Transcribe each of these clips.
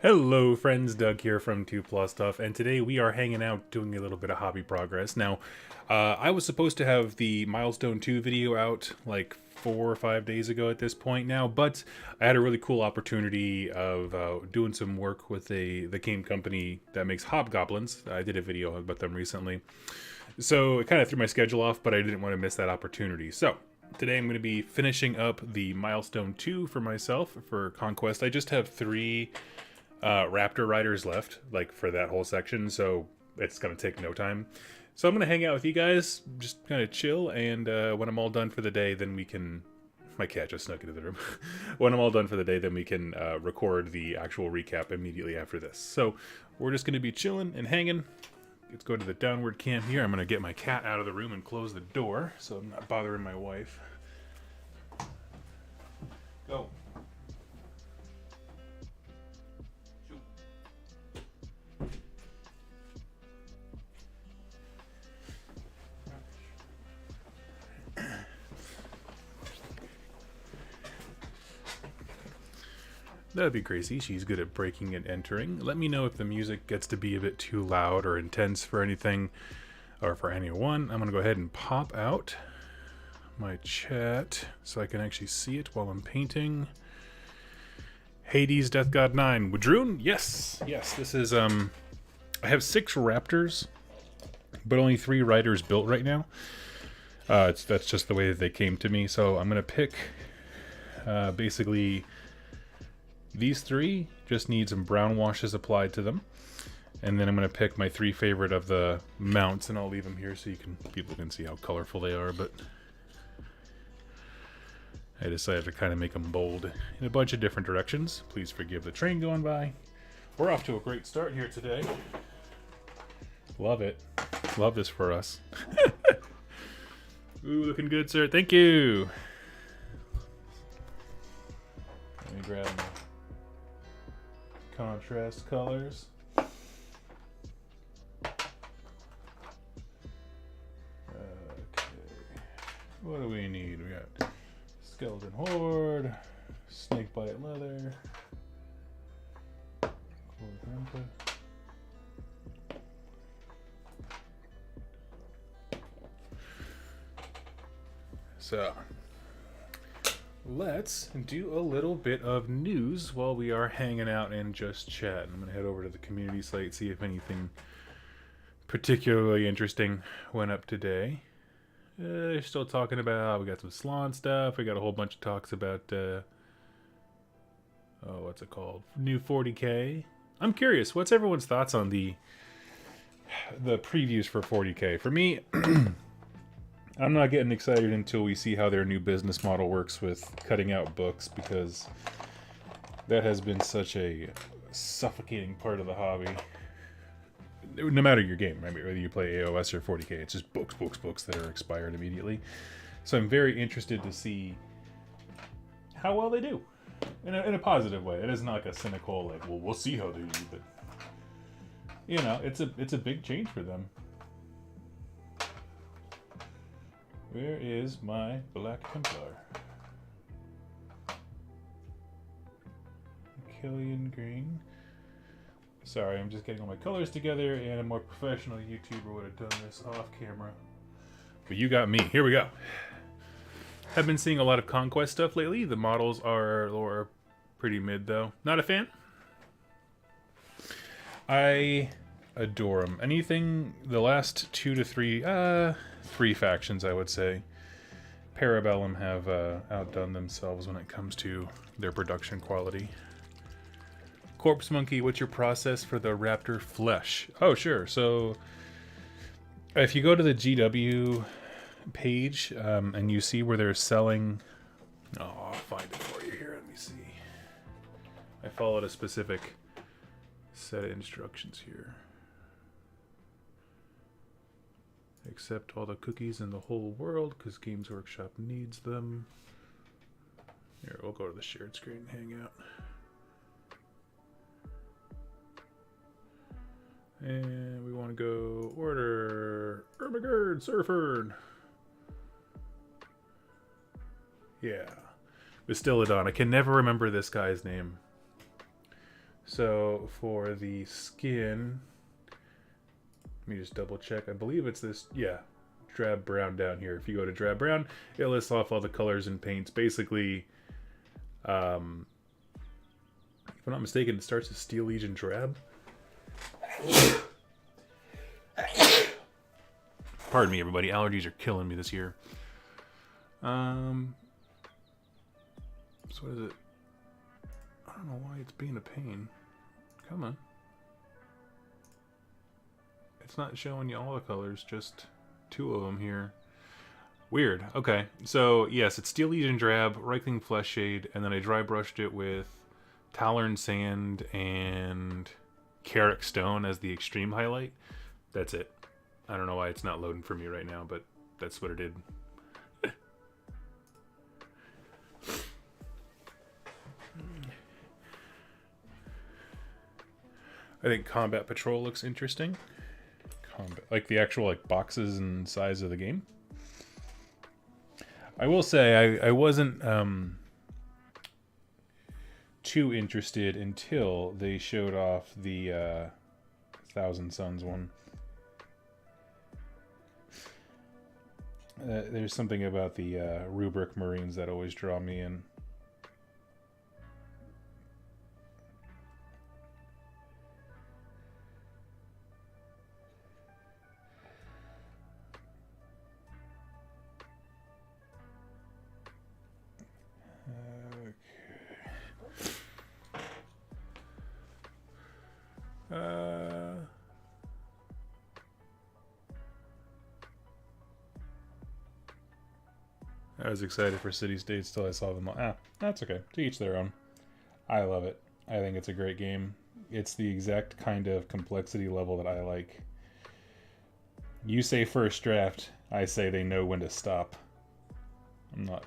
Hello friends, Doug here from 2 Plus Stuff, and today we are hanging out doing a little bit of hobby progress. Now, I was supposed to have the Milestone 2 video out like 4 or 5 days ago at this point now, but I had a really cool opportunity of doing some work with the game company that makes hobgoblins. I did a video about them recently. So it kind of threw my schedule off, but I didn't want to miss that opportunity. So today I'm going to be finishing up the Milestone 2 for myself for Conquest. I just have three Raptor riders left, like for that whole section, so it's gonna take no time. So I'm gonna hang out with you guys, just kind of chill, and when I'm all done for the day, then we can. My cat just snuck into the room. When I'm all done for the day, then we can record the actual recap immediately after this. So we're just gonna be chilling and hanging. Let's go to the downward camp here. I'm gonna get my cat out of the room and close the door, so I'm not bothering my wife. Go. That'd be crazy. She's good at breaking and entering. Let me know if the music gets to be a bit too loud or intense for anything, or for anyone. I'm going to go ahead and pop out my chat so I can actually see it while I'm painting. Hades Death God 9. Wadroon? Yes. Yes, this is, I have 6 raptors, but only 3 riders built right now. That's just the way that they came to me. So I'm going to pick, basically... These 3 just need some brown washes applied to them. And then I'm going to pick my 3 favorite of the mounts, and I'll leave them here so people can see how colorful they are. But I decided to kind of make them bold in a bunch of different directions. Please forgive the train going by. We're off to a great start here today. Love it. Love this for us. Ooh, looking good, sir. Thank you. Let me grab my contrast colors. Okay. What do we need? We got skeleton horde, snakebite leather, so let's do a little bit of news while we are hanging out and just chatting. I'm going to head over to the community site, see if anything particularly interesting went up today. They're still talking about, we got some Salon stuff. We got a whole bunch of talks about, what's it called? New 40K. I'm curious, what's everyone's thoughts on the previews for 40K? For me, I'm not getting excited until we see how their new business model works with cutting out books, because that has been such a suffocating part of the hobby. No matter your game, right? Whether you play AOS or 40K, it's just books that are expired immediately. So I'm very interested to see how well they do, in a positive way. It isn't like a cynical, like, well, we'll see how they do, but you know, it's a big change for them. Where is my Black Templar? Killian Green. Sorry, I'm just getting all my colors together, and a more professional YouTuber would have done this off camera. But you got me. Here we go. I've been seeing a lot of Conquest stuff lately. The models are pretty mid, though. Not a fan. I adore them. Anything, the last 2 to 3... 3 factions, I would say. Parabellum have outdone themselves when it comes to their production quality. Corpse Monkey, what's your process for the raptor flesh? Oh, sure. So, if you go to the GW page and you see where they're selling... Oh, I'll find it for you here. Let me see. I followed a specific set of instructions here. Accept all the cookies in the whole world, because Games Workshop needs them. Here, we'll go to the shared screen and hang out. And we want to go order Ermagerd Surfern. Yeah. Bastillodon. I can never remember this guy's name. So for the skin, let me just double check. I believe it's this, yeah, drab brown down here. If you go to drab brown, it lists off all the colors and paints. Basically, if I'm not mistaken, it starts as Steel Legion drab. Pardon me, everybody. Allergies are killing me this year. So what is it? I don't know why it's being a pain. Come on. It's not showing you all the colors, just 2 of them here. Weird. Okay, so yes, it's Steel Legion drab, Reichling Flesh Shade, and then I dry brushed it with Talern Sand and Carrick Stone as the extreme highlight. That's it. I don't know why it's not loading for me right now, but that's what it did. I think Combat Patrol looks interesting. Like the actual like boxes and size of the game. I will say I wasn't too interested until they showed off the Thousand Suns one. There's something about the Rubric Marines that always draw me in. I was excited for City States till I saw them all. That's okay. To each their own. I love it. I think it's a great game. It's the exact kind of complexity level that I like. You say first draft, I say they know when to stop. I'm not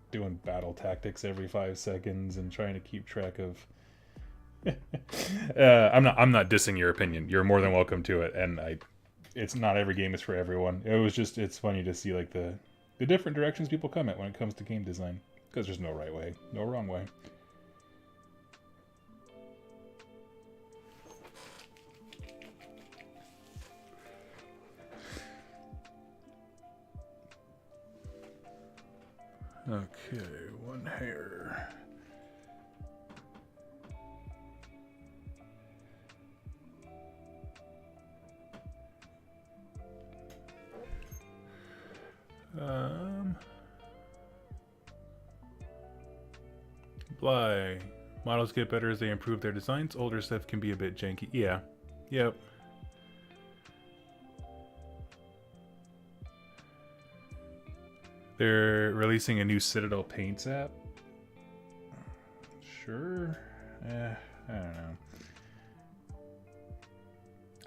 doing battle tactics every 5 seconds and trying to keep track of... I'm not dissing your opinion. You're more than welcome to it, and it's not every game is for everyone. It's funny to see like the different directions people come at when it comes to game design, because there's no right way, no wrong way. Okay, one hair. Bly. Models get better as they improve their designs. Older stuff can be a bit janky. Yeah. Yep. They're releasing a new Citadel Paints app. Sure. I don't know.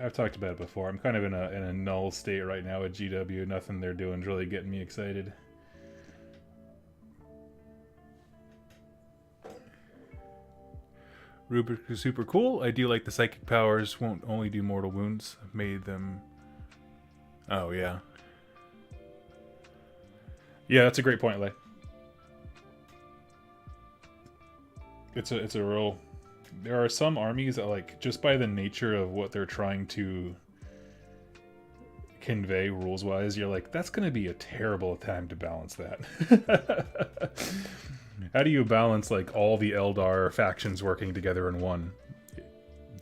I've talked about it before. I'm kind of in a null state right now at GW. Nothing they're doing is really getting me excited. Rubric is super cool. I do like the psychic powers won't only do mortal wounds. I've made them... Oh, yeah. Yeah, that's a great point, Lay. It's a real... There are some armies that, like, just by the nature of what they're trying to convey rules-wise, you're like, that's going to be a terrible time to balance that. How do you balance, like, all the Eldar factions working together in one?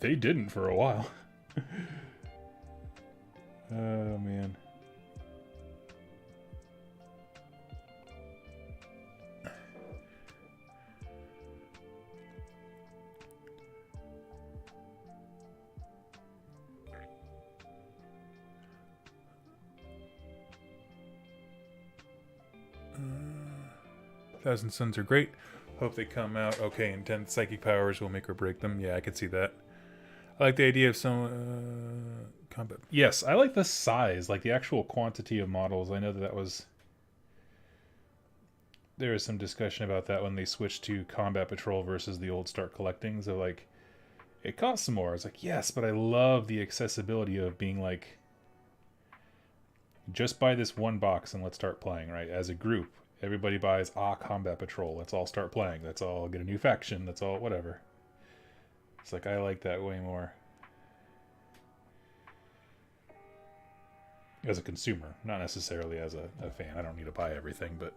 They didn't for a while. Oh, man. Thousand Suns are great. Hope they come out okay. Intense psychic powers will make or break them. Yeah, I could see that. I like the idea of some combat. Yes, I like the size, like the actual quantity of models. I know that was... There was some discussion about that when they switched to Combat Patrol versus the old Start Collecting. So, like, it costs some more. I was like, yes, but I love the accessibility of being like, just buy this one box and let's start playing, right? As a group. Everybody buys Combat Patrol. Let's all start playing. Let's all get a new faction. That's all, whatever. It's like, I like that way more. As a consumer, not necessarily as a fan. I don't need to buy everything, but...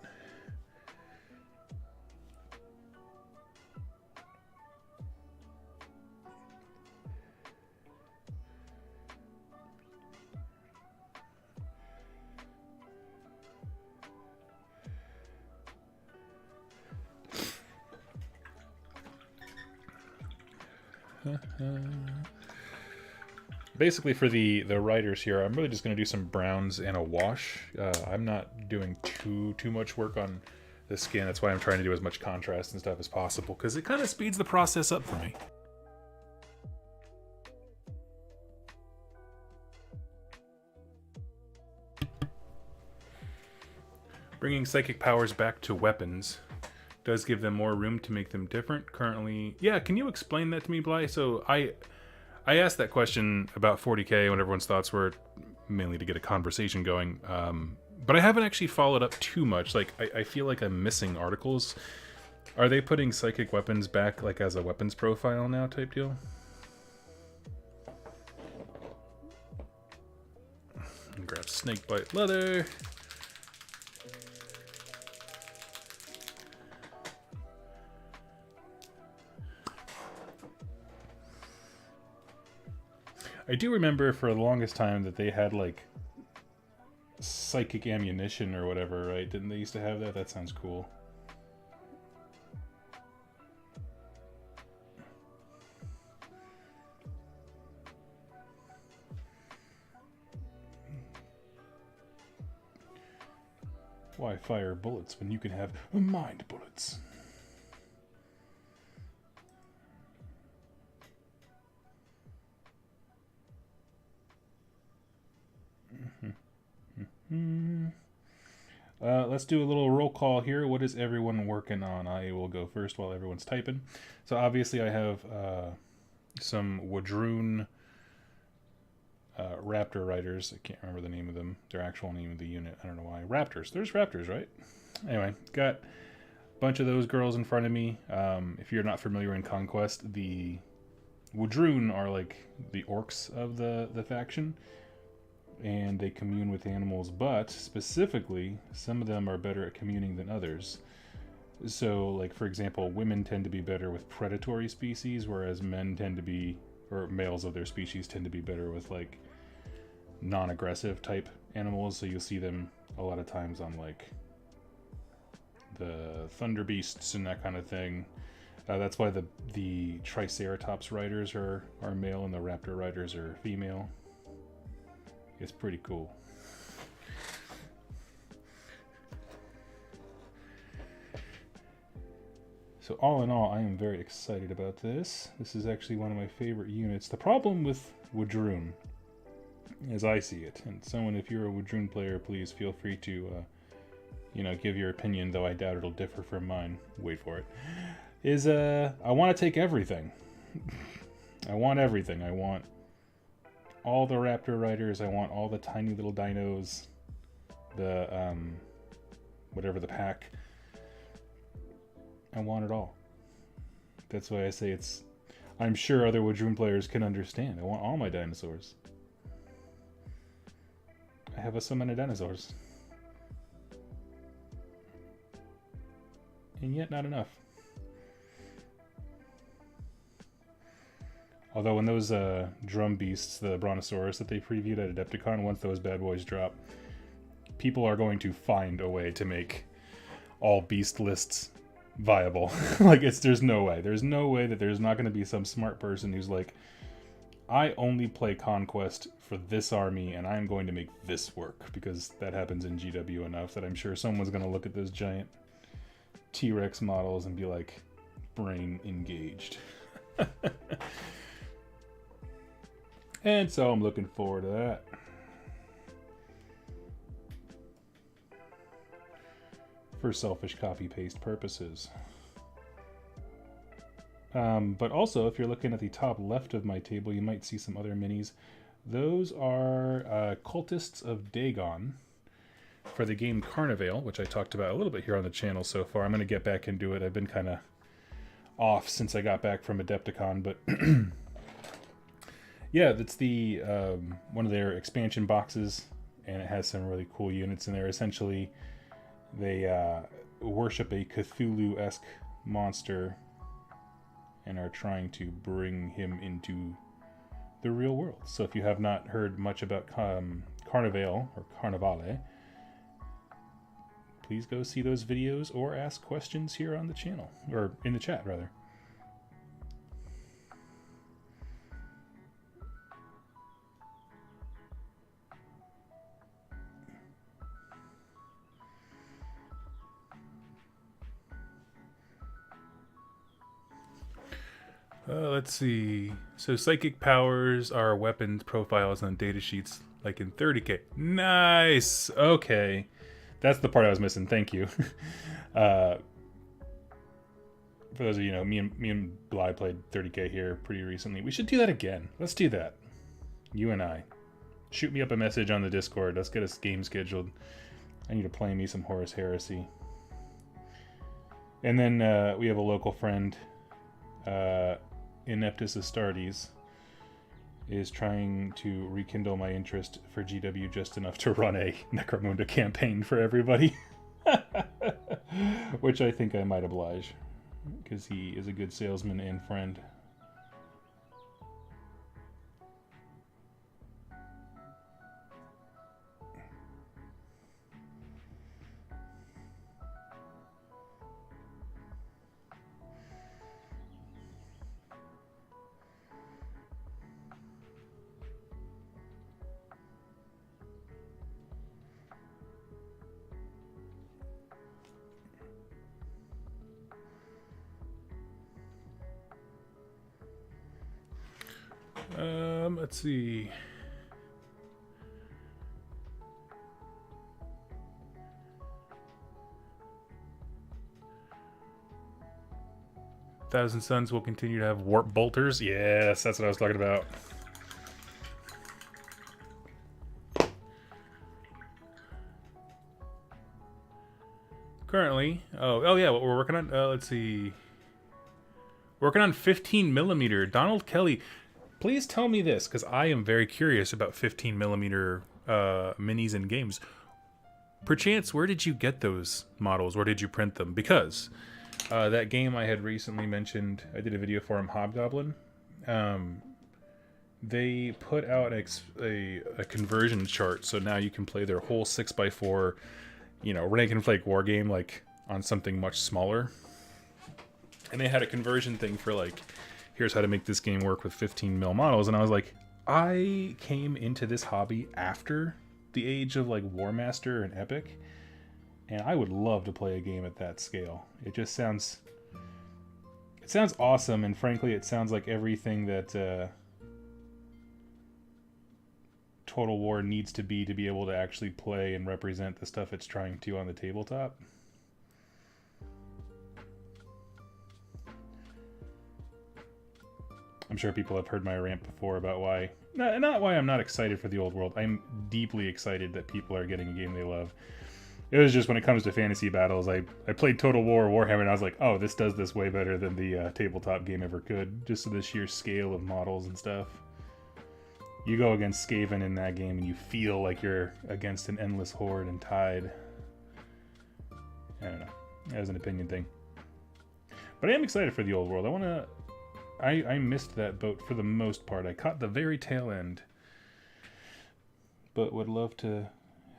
Basically, for the writers here, I'm really just going to do some browns and a wash. I'm not doing too much work on the skin. That's why I'm trying to do as much contrast and stuff as possible, because it kind of speeds the process up for me. Bringing psychic powers back to weapons does give them more room to make them different. Currently, yeah, can you explain that to me, Bly? So I asked that question about 40k when everyone's thoughts were mainly to get a conversation going, but I haven't actually followed up too much. Like, I feel like I'm missing articles. Are they putting psychic weapons back, like, as a weapons profile now type deal? Grab snakebite leather. I do remember for the longest time that they had, like, psychic ammunition or whatever, right? Didn't they used to have that? That sounds cool. Why fire bullets when you can have mind bullets? Let's do a little roll call here. What is everyone working on? I will go first while everyone's typing. So obviously I have some Wadroon Raptor Riders. I can't remember the name of them. Their actual name of the unit. I don't know why. Raptors. There's Raptors, right? Anyway, got a bunch of those girls in front of me. If you're not familiar in Conquest, the Wadroon are like the orcs of the faction. And they commune with animals, but specifically, some of them are better at communing than others. So, like, for example, women tend to be better with predatory species, whereas men tend to be, or males of their species tend to be better with, like, non-aggressive type animals. So you'll see them a lot of times on, like, the thunder beasts and that kind of thing. That's why the Triceratops riders are male and the Raptor riders are female. It's pretty cool. So all in all, I am very excited about this. This is actually one of my favorite units. The problem with Wadroon, as I see it, and someone, if you're a Wadroon player, please feel free to, give your opinion, though I doubt it'll differ from mine. Wait for it. Is, I want to take everything. I want everything. I want all the Raptor Riders, I want all the tiny little dinos, the, whatever the pack. I want it all. That's why I say I'm sure other Wadroon players can understand. I want all my dinosaurs. I have so many dinosaurs. And yet not enough. Although when those drum beasts, the Brontosaurus that they previewed at Adepticon, once those bad boys drop, people are going to find a way to make all beast lists viable. Like, there's no way. There's no way that there's not going to be some smart person who's like, I only play Conquest for this army and I'm going to make this work, because that happens in GW enough that I'm sure someone's going to look at those giant T-Rex models and be like, brain engaged. And so I'm looking forward to that. For selfish copy-paste purposes. But also, if you're looking at the top left of my table, you might see some other minis. Those are Cultists of Dagon for the game Carnivale, which I talked about a little bit here on the channel so far. I'm going to get back into it. I've been kind of off since I got back from Adepticon, but yeah, that's the one of their expansion boxes, and it has some really cool units in there. Essentially, they worship a Cthulhu-esque monster and are trying to bring him into the real world. So if you have not heard much about Carnivale or Carnivale, please go see those videos or ask questions here on the channel, or in the chat rather. Let's see. So psychic powers are weapons profiles on data sheets like in 30k. Nice. Okay. That's the part I was missing. Thank you. For those of you know, me and Bly played 30k here pretty recently. We should do that again. Let's do that. You and I. Shoot me up a message on the Discord. Let's get a game scheduled. I need to play me some Horus Heresy. And then we have a local friend, Ineptus Astartes, is trying to rekindle my interest for GW just enough to run a Necromunda campaign for everybody. Which I think I might oblige, because he is a good salesman and friend. Let's see. Thousand Suns will continue to have warp bolters. Yes, that's what I was talking about. Currently, oh yeah, what we're working on. Let's see. Working on 15mm. Donald Kelly. Please tell me this, because I am very curious about 15mm minis in games. Perchance, where did you get those models? Where did you print them? Because that game I had recently mentioned, I did a video for him, Hobgoblin. They put out a conversion chart, so now you can play their whole 6x4, you know, rank and flake war game, like, on something much smaller. And they had a conversion thing for, like, here's how to make this game work with 15mm models. And I was like, I came into this hobby after the age of like War Master and Epic, and I would love to play a game at that scale. It just sounds, it sounds awesome, and frankly it sounds like everything that Total War needs to be able to actually play and represent the stuff it's trying to on the tabletop. I'm sure people have heard my rant before about why, not why I'm not excited for the old world. I'm deeply excited that people are getting a game they love. It was just when it comes to fantasy battles, I played Total War Warhammer, and I was like, oh, this does this way better than the tabletop game ever could, just to the sheer scale of models and stuff. You go against Skaven in that game, and you feel like you're against an endless horde and tide. I don't know. That was an opinion thing. But I am excited for the old world. I missed that boat for the most part. I caught the very tail end, but would love to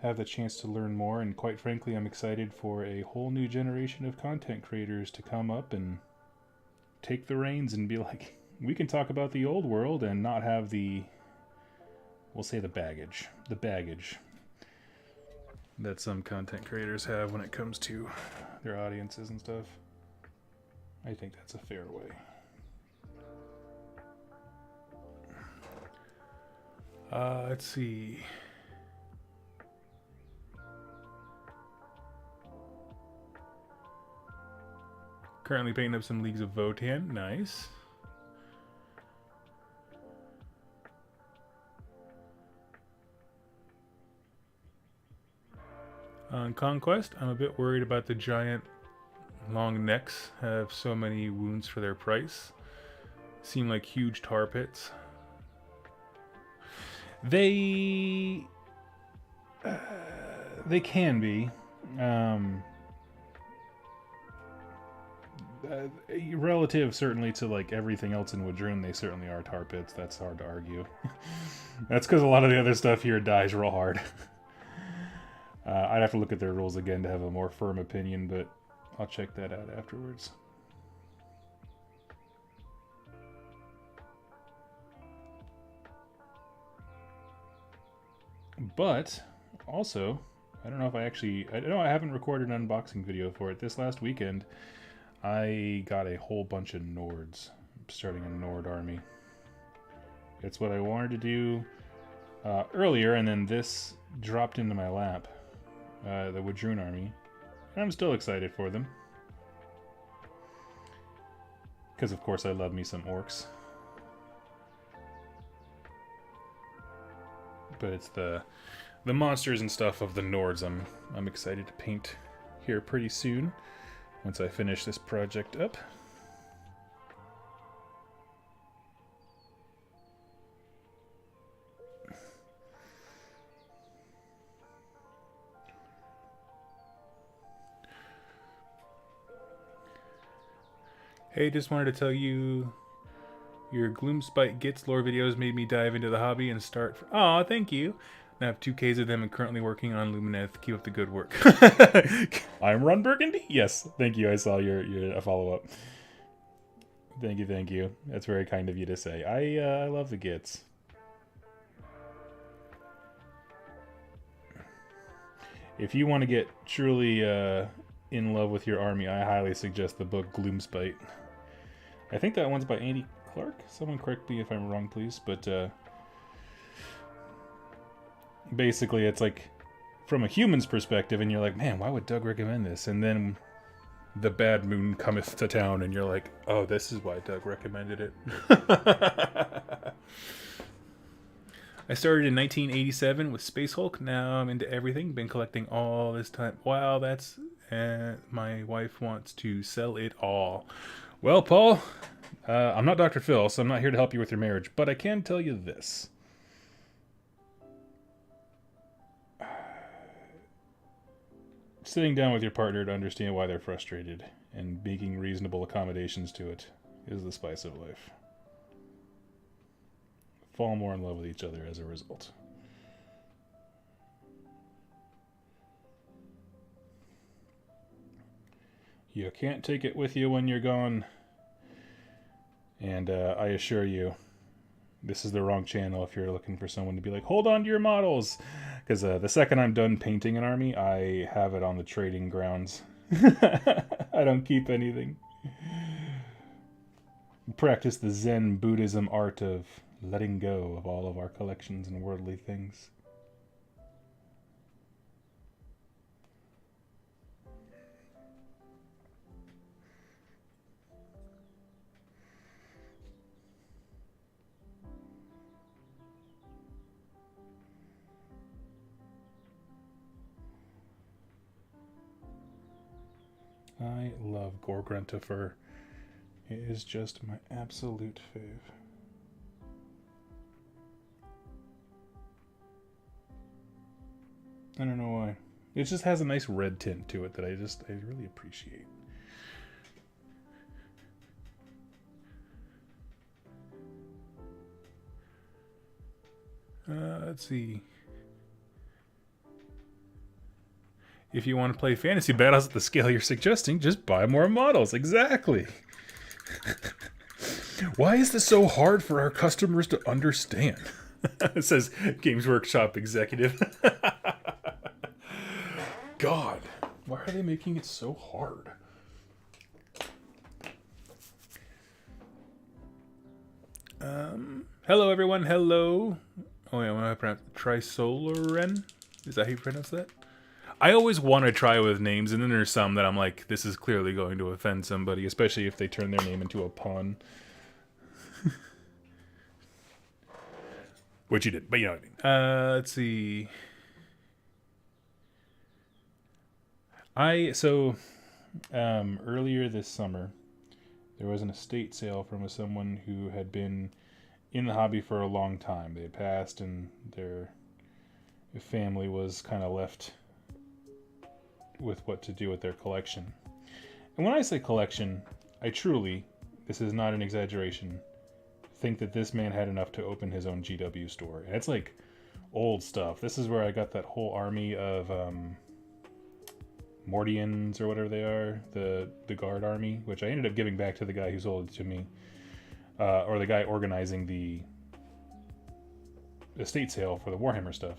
have the chance to learn more. And quite frankly, I'm excited for a whole new generation of content creators to come up and take the reins and be like, we can talk about the old world and not have the, we'll say the baggage that some content creators have when it comes to their audiences and stuff. I think that's a fair way. Let's see. Currently painting up some Leagues of Votann. Nice. On Conquest, I'm a bit worried about the giant long necks have so many wounds for their price. Seem like huge tar pits. They can be. Relative certainly to like everything else in Wadroon, they certainly are tar pits. That's hard to argue. That's because a lot of the other stuff here dies real hard. I'd have to look at their rules again to have a more firm opinion, but I'll check that out afterwards. But also, I don't know if I haven't recorded an unboxing video for it. This last weekend, I got a whole bunch of Nords. I'm starting a Nord army. It's what I wanted to do earlier, and then this dropped into my lap. The Wadroon army. And I'm still excited for them. Because, of course, I love me some orcs. But it's the monsters and stuff of the Nords I'm excited to paint here pretty soon, once I finish this project up. Hey, just wanted to tell you your Gloomspite Gits lore videos made me dive into the hobby and start. Aw, thank you. I have 2Ks of them and currently working on Lumineth. Keep up the good work. I'm Ron Burgundy. Yes, thank you. I saw your follow-up. Thank you. That's very kind of you to say. I love the Gits. If you want to get truly in love with your army, I highly suggest the book Gloomspite. I think that one's by Andy Clark. Someone correct me if I'm wrong, please. But basically, it's like from a human's perspective, and you're like, man, why would Doug recommend this? And then the bad moon cometh to town, and you're like, oh, this is why Doug recommended it. I started in 1987 with Space Hulk. Now I'm into everything. Been collecting all this time. Wow, that's... my wife wants to sell it all. Well, Paul, I'm not Dr. Phil, so I'm not here to help you with your marriage, but I can tell you this. Sitting down with your partner to understand why they're frustrated and making reasonable accommodations to it is the spice of life. Fall more in love with each other as a result. You can't take it with you when you're gone. And I assure you, this is the wrong channel if you're looking for someone to be like, hold on to your models. Because the second I'm done painting an army, I have it on the trading grounds. I don't keep anything. Practice the Zen Buddhism art of letting go of all of our collections and worldly things. I love Gorgruntifer. It is just my absolute fave. I don't know why. It just has a nice red tint to it that I really appreciate. Let's see. If you want to play fantasy battles at the scale you're suggesting, just buy more models. Exactly. Why is this so hard for our customers to understand? It says Games Workshop executive. God, why are they making it so hard? Hello everyone, hello. Oh yeah, I'm gonna pronounce Trisoloren. Is that how you pronounce that? I always want to try with names, and then there's some that I'm like, this is clearly going to offend somebody, especially if they turn their name into a pun. Which you did, but you know what I mean. Let's see. So Earlier this summer, there was an estate sale from someone who had been in the hobby for a long time. They had passed, and their family was kind of left with what to do with their collection. And when I say collection, I truly, this is not an exaggeration, think that this man had enough to open his own GW store. And it's like old stuff. This is where I got that whole army of Mordians or whatever they are, the guard army, which I ended up giving back to the guy who sold it to me, or the guy organizing the estate sale for the Warhammer stuff.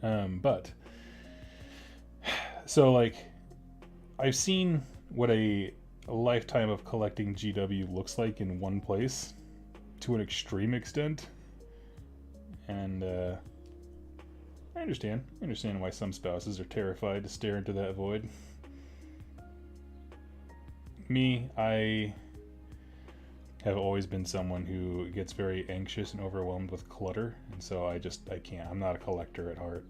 But so like I've seen what a lifetime of collecting GW looks like in one place to an extreme extent, and I understand why some spouses are terrified to stare into that void. Me, I have always been someone who gets very anxious and overwhelmed with clutter, and so I can't. I'm not a collector at heart.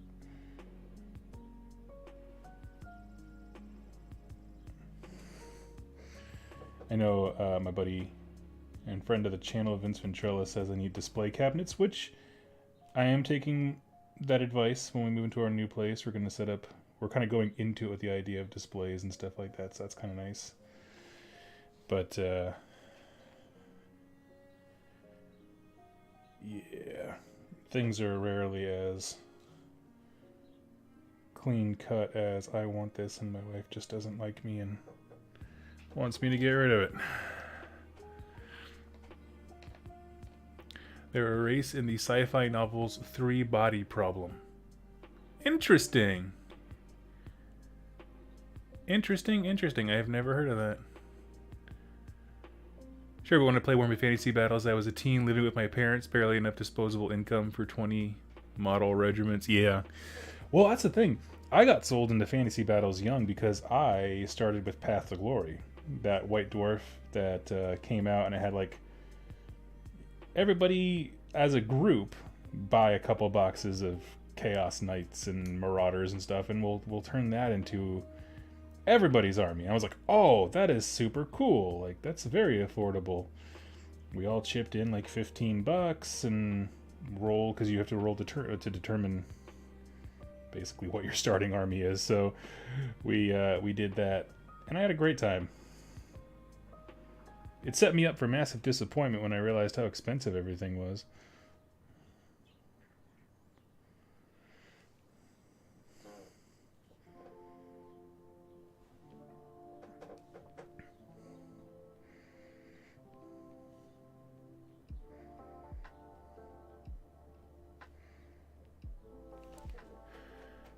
I know my buddy and friend of the channel, Vince Ventrella, says I need display cabinets, which I am taking that advice when we move into our new place. We're going to set up, we're kind of going into it with the idea of displays and stuff like that, so that's kind of nice. But, yeah, things are rarely as clean cut as I want this, and my wife just doesn't like me and wants me to get rid of it. They're a race in the sci-fi novels 3-body problem. Interesting. Interesting. I have never heard of that. Sure, but when I play Warhammer Fantasy Battles, I was a teen living with my parents, barely enough disposable income for 20 model regiments. Yeah. Well, that's the thing. I got sold into Fantasy Battles young because I started with Path to Glory. That white dwarf that came out, and it had like everybody as a group buy a couple boxes of Chaos Knights and Marauders and stuff, and we'll turn that into everybody's army. I was like, oh, that is super cool. Like, that's very affordable. We all chipped in like $15 and roll, because you have to roll to determine basically what your starting army is. So we did that, and I had a great time. It set me up for massive disappointment when I realized how expensive everything was.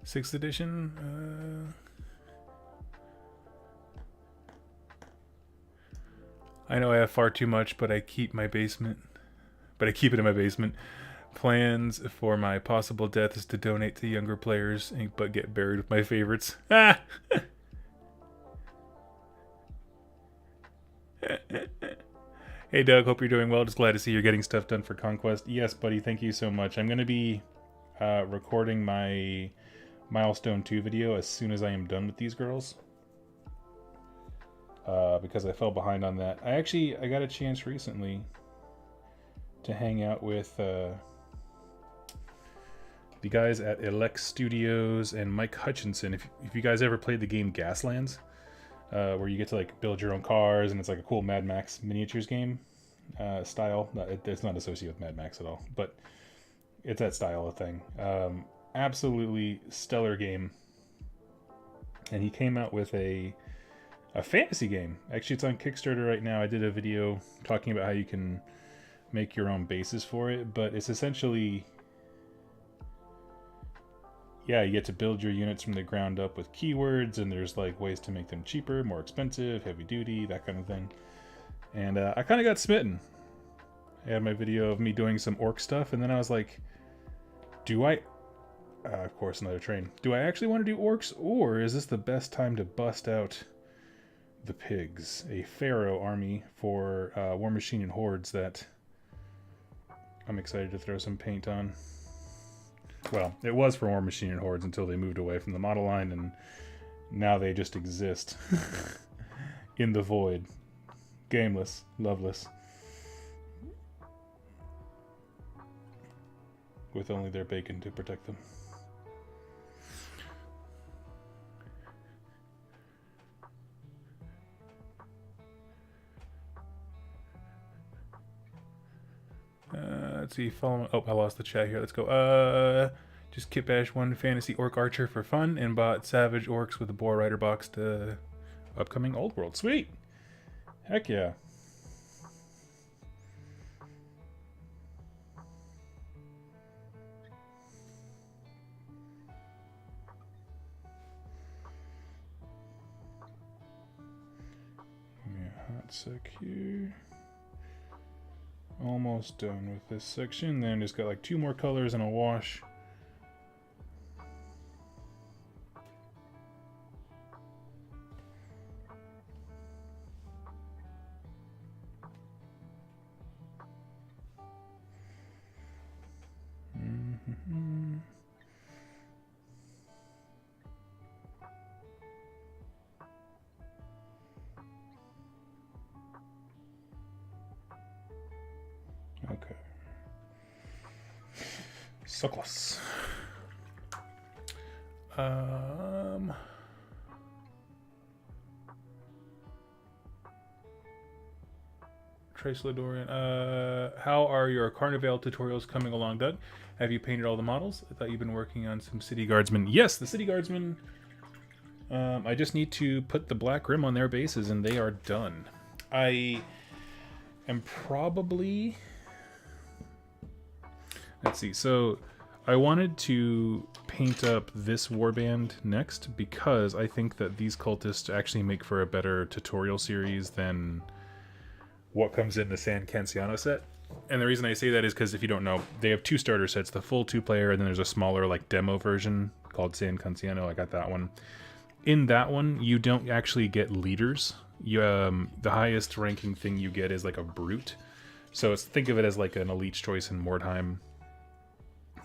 Sixth edition? I know I have far too much, but I keep it in my basement. Plans for my possible death is to donate to younger players, but get buried with my favorites. Ah! Hey Doug, hope you're doing well. Just glad to see you're getting stuff done for Conquest. Yes, buddy, thank you so much. I'm going to be recording my Milestone 2 video as soon as I am done with these girls. Because I fell behind on that. I got a chance recently to hang out with the guys at Elect Studios and Mike Hutchinson. If you guys ever played the game Gaslands, where you get to like build your own cars, and it's like a cool Mad Max miniatures game style. It's not associated with Mad Max at all, but it's that style of thing. Absolutely stellar game. And he came out with a fantasy game. Actually, it's on Kickstarter right now. I did a video talking about how you can make your own bases for it, but it's essentially, yeah, you get to build your units from the ground up with keywords, and there's like ways to make them cheaper, more expensive, heavy duty, that kind of thing. And I kind of got smitten. I had my video of me doing some orc stuff, and then I was like, of course, another train. Do I actually want to do orcs, or is this the best time to bust out the pigs? A pharaoh army for War Machine and Hordes that I'm excited to throw some paint on. Well, it was for War Machine and Hordes until they moved away from the model line, and Now they just exist in the void, gameless, loveless, with only their bacon to protect them. Let's see, follow. Oh, I lost the chat here. Let's go. Just Kit Bash 1 Fantasy Orc Archer for fun and bought Savage Orcs with a Boar Rider box to upcoming Old World. Sweet! Heck yeah. Give me a hot sec here. Almost done with this section. Then just got like 2 more colors and a wash. Okay. So close. Trace Ladorian. How are your Carnival tutorials coming along, Doug? Have you painted all the models? I thought you've been working on some City Guardsmen. Yes, the City Guardsmen. I just need to put the black rim on their bases and they are done. I am probably... Let's see, so I wanted to paint up this warband next because I think that these cultists actually make for a better tutorial series than what comes in the San Canciano set. And the reason I say that is because if you don't know, they have 2 starter sets, the full 2-player, and then there's a smaller like demo version called San Canciano. I got that one. In that one, you don't actually get leaders. You the highest ranking thing you get is like a brute. So think of it as like an elite's choice in Mordheim.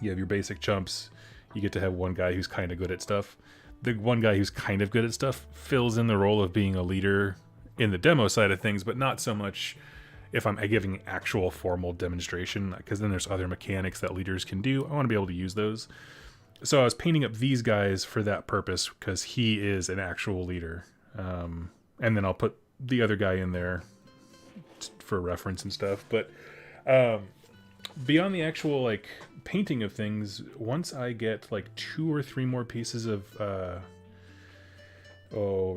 You have your basic chumps. You get to have one guy who's kind of good at stuff. The one guy who's kind of good at stuff fills in the role of being a leader in the demo side of things, but not so much if I'm giving actual formal demonstration, because then there's other mechanics that leaders can do. I want to be able to use those. So I was painting up these guys for that purpose, because he is an actual leader. And then I'll put the other guy in there for reference and stuff. But beyond the actual like painting of things, once I get like 2 or 3 more pieces of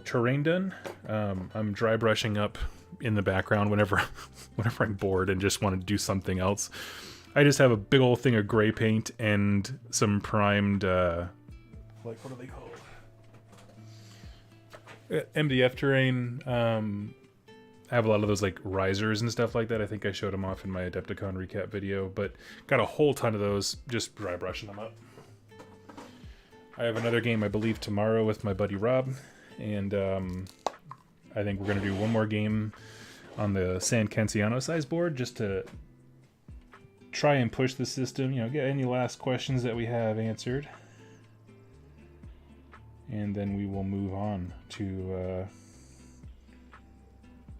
terrain done, I'm dry brushing up in the background whenever I'm bored and just want to do something else. I just have a big old thing of gray paint and some primed like, what are they called? MDF terrain. I have a lot of those like risers and stuff like that. I think I showed them off in my Adepticon recap video, but got a whole ton of those, just dry brushing them up. I have another game, I believe, tomorrow with my buddy Rob, and I think we're going to do one more game on the San Canciano size board just to try and push the system, get any last questions that we have answered. And then we will move on to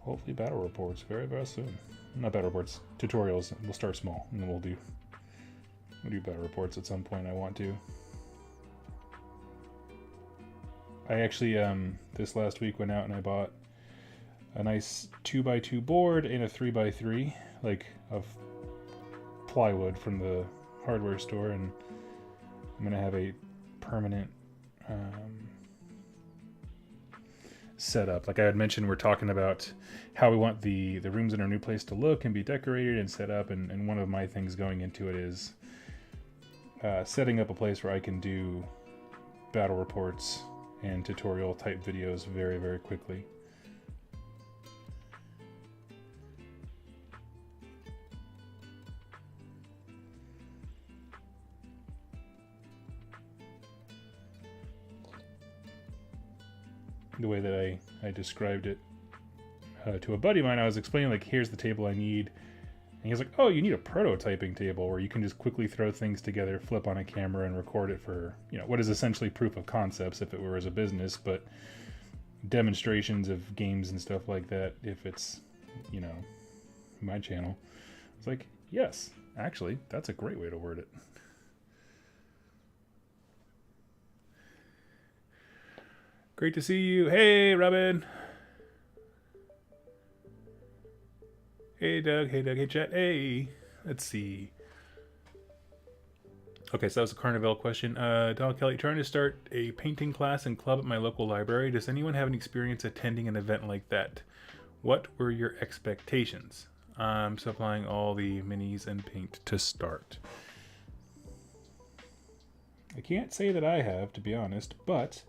hopefully battle reports very, very soon. Not battle reports, tutorials. We'll start small, and then we'll do battle reports at some point. I want to. I actually this last week went out and I bought a nice 2x2 board and a 3x3 like of plywood from the hardware store, and I'm gonna have a permanent setup. Like I had mentioned, we're talking about how we want the rooms in our new place to look and be decorated and set up, and one of my things going into it is setting up a place where I can do battle reports and tutorial type videos very, very quickly. The way that I described it to a buddy of mine, I was explaining like, here's the table I need, And he's like, oh, you need a prototyping table where you can just quickly throw things together, flip on a camera, and record it for, what is essentially proof of concepts if it were as a business, but demonstrations of games and stuff like that if it's, my channel. It's like, yes, actually, that's a great way to word it. Great to see you. Hey, Robin. Hey, Doug. Hey, Doug. Hey, chat. Hey. Let's see. Okay, so that was a Carnival question. Donald Kelly, trying to start a painting class and club at my local library. Does anyone have any experience attending an event like that? What were your expectations? I'm supplying all the minis and paint to start. I can't say that I have, to be honest, but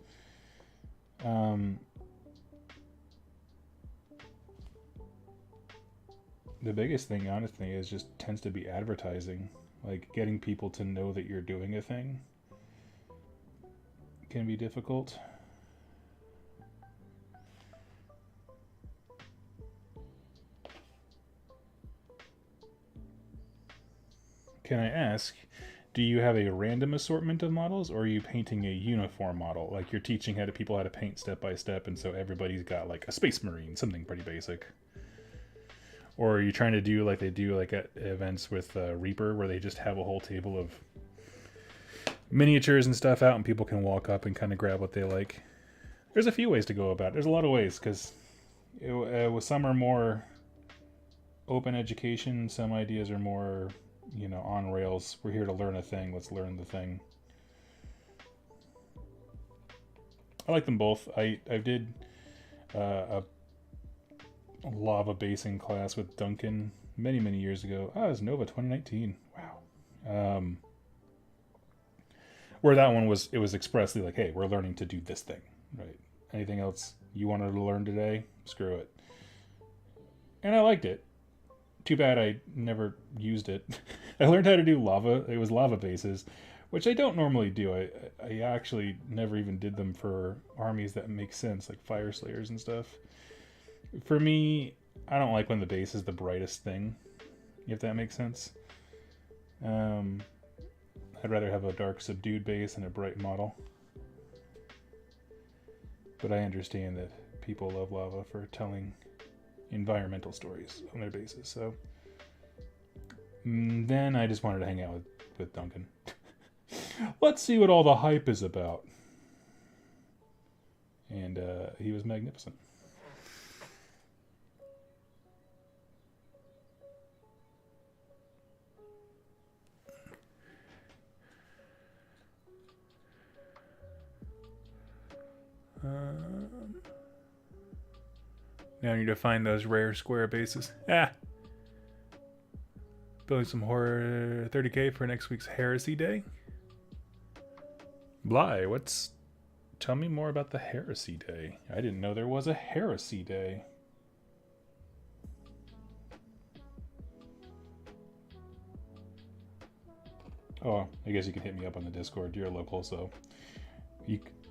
the biggest thing, honestly, is just tends to be advertising. Like, getting people to know that you're doing a thing can be difficult. Can I ask, do you have a random assortment of models, or are you painting a uniform model? Like, you're teaching people how to paint step by step, and so everybody's got like a Space Marine, something pretty basic. Or are you trying to do like they do like at events with Reaper, where they just have a whole table of miniatures and stuff out, and people can walk up and kind of grab what they like? There's a few ways to go about it. There's a lot of ways, because some are more open education, some ideas are more, on rails. We're here to learn a thing. Let's learn the thing. I like them both. I did a lava basing class with Duncan many years ago. It was Nova 2019. Wow. Where that one was, it was expressly like, hey, we're learning to do this thing, right? Anything else you wanted to learn today? Screw it. And I liked it. Too bad I never used it. I learned how to do lava. It was lava bases, which I don't normally do. I actually never even did them for armies that make sense, like Fire Slayers and stuff. For me, I don't like when the base is the brightest thing, if that makes sense. I'd rather have a dark subdued base and a bright model. But I understand that people love lava for telling environmental stories on their bases, so then I just wanted to hang out with Duncan. Let's see what all the hype is about. And he was magnificent. Now I need to find those rare square bases. Building some horror 30k for next week's Heresy Day. Bly, tell me more about the Heresy Day. I didn't know there was a Heresy Day. Oh, I guess you can hit me up on the Discord. You're local, so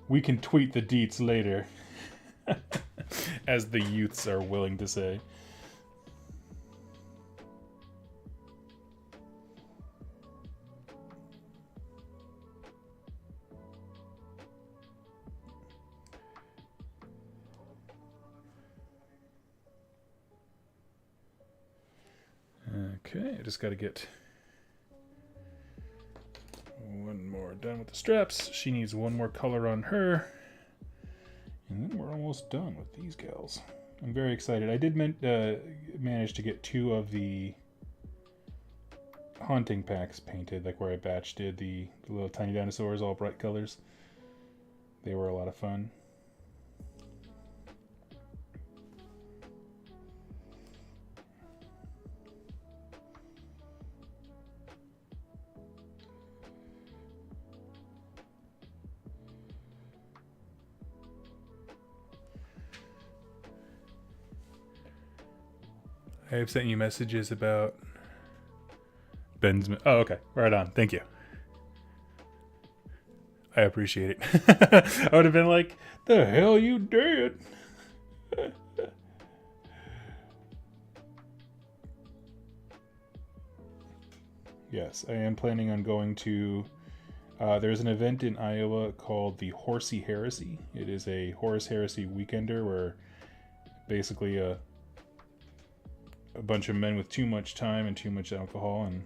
we can tweet the deets later. As the youths are willing to say. Okay, I just got to get one more done with the straps. She needs one more color on her. And then we're almost done with these gals. I'm very excited. I did manage to get 2 of the haunting packs painted, like where I batch did the little tiny dinosaurs, all bright colors. They were a lot of fun. I have sent you messages about Ben's... Oh, okay. Right on. Thank you. I appreciate it. I would have been like, the hell you did? Yes, I am planning on going to... there's an event in Iowa called the Horsey Heresy. It is a Horus Heresy weekender where basically a bunch of men with too much time and too much alcohol and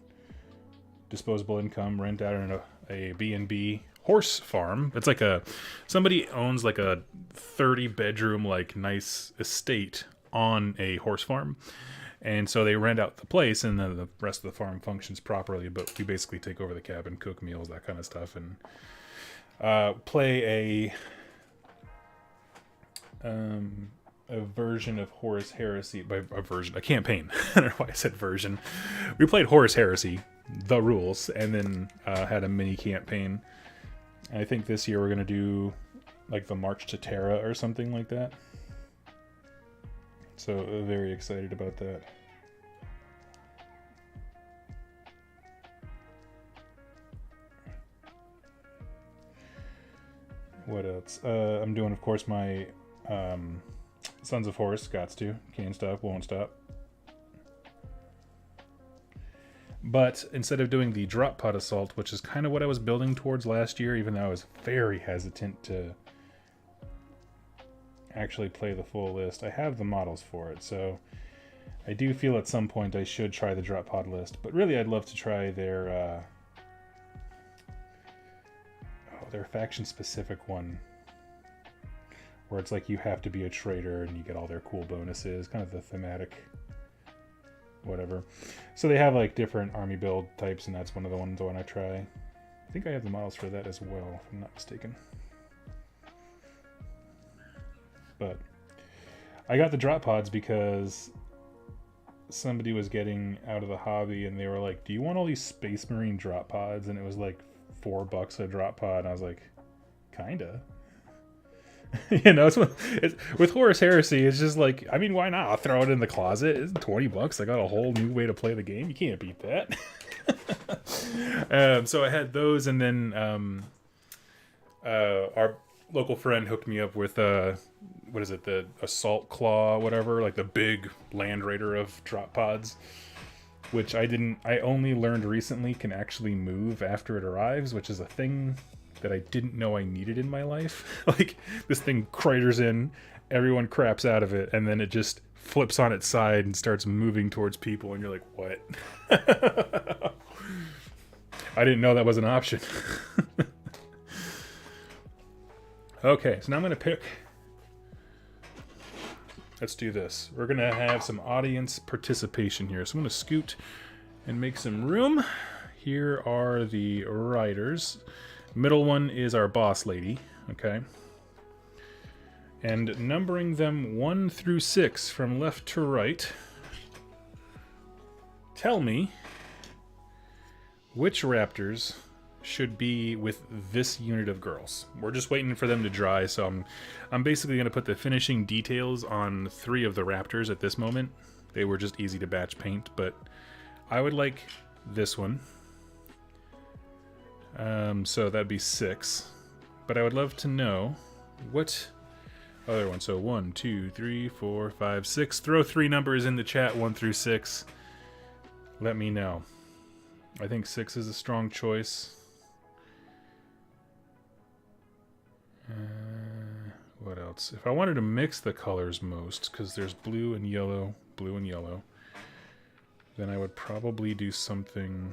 disposable income rent out a B&B horse farm. It's like somebody owns like a 30 bedroom like nice estate on a horse farm, and so they rent out the place and then the rest of the farm functions properly, but we basically take over the cabin, cook meals, that kind of stuff, and play a version of Horus Heresy. By a version, a campaign. I don't know why I said version. We played Horus Heresy, the rules, and then had a mini campaign. I think this year we're going to do like the March to Terra or something like that. So very excited about that. What else? I'm doing, of course, my Sons of Horus. Gots to. Can't stop, won't stop. But instead of doing the drop pod assault, which is kind of what I was building towards last year, even though I was very hesitant to actually play the full list, I have the models for it. So I do feel at some point I should try the drop pod list. But really, I'd love to try their faction-specific one, where it's like you have to be a traitor and you get all their cool bonuses, kind of the thematic whatever. So they have like different army build types, and that's one of the ones I want to try. I think I have the models for that as well, if I'm not mistaken. But I got the drop pods because somebody was getting out of the hobby and they were like, do you want all these Space Marine drop pods? And it was like $4 a drop pod, and I was like, kinda. You know, with Horus Heresy, it's just like, I mean, why not? I'll throw it in the closet. It's $20. I got a whole new way to play the game. You can't beat that. So I had those, and then our local friend hooked me up with what is it, the Assault Claw, whatever, like the big Land Raider of drop pods, which I only learned recently can actually move after it arrives, which is a thing that I didn't know I needed in my life. Like, this thing craters in, everyone craps out of it, and then it just flips on its side and starts moving towards people, and you're like, what? I didn't know that was an option. Okay, so now I'm going to pick... Let's do this. We're going to have some audience participation here. So I'm going to scoot and make some room. Here are the riders. Middle one is our boss lady, okay? And numbering them 1 through 6 from left to right, tell me which raptors should be with this unit of girls. We're just waiting for them to dry, so I'm basically going to put the finishing details on 3 of the raptors at this moment. They were just easy to batch paint, but I would like this one. So that'd be 6. But I would love to know what other one. So 1, 2, 3, 4, 5, 6. Throw 3 numbers in the chat, 1 through 6. Let me know. I think 6 is a strong choice. What else? If I wanted to mix the colors most, because there's blue and yellow, then I would probably do something...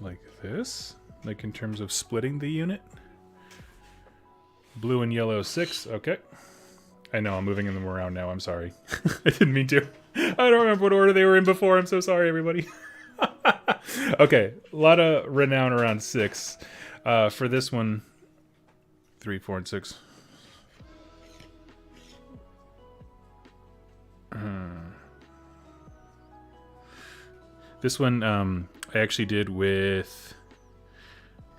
like this, like in terms of splitting the unit. Blue and yellow 6, okay. I know, I'm moving them around now, I'm sorry. I didn't mean to. I don't remember what order they were in before, I'm so sorry, everybody. Okay, a lot of renown around 6. For this one, 3, 4, and 6. This one, I actually did with...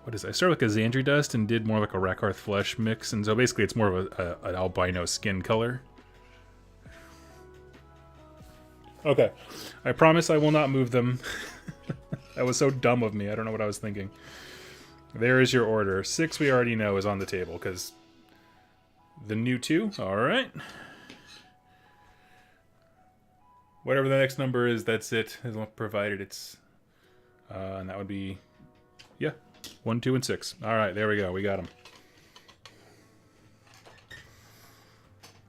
what is it? I started with a Xandri Dust and did more like a Rakarth Flesh mix, and so basically it's more of an albino skin color. Okay, I promise I will not move them. That was so dumb of me, I don't know what I was thinking. There is your order. 6 we already know is on the table, because the new 2, alright. Whatever the next number is, that's it. As long provided it's, and that would be, yeah, 1, 2, and 6. All right, there we go. We got them.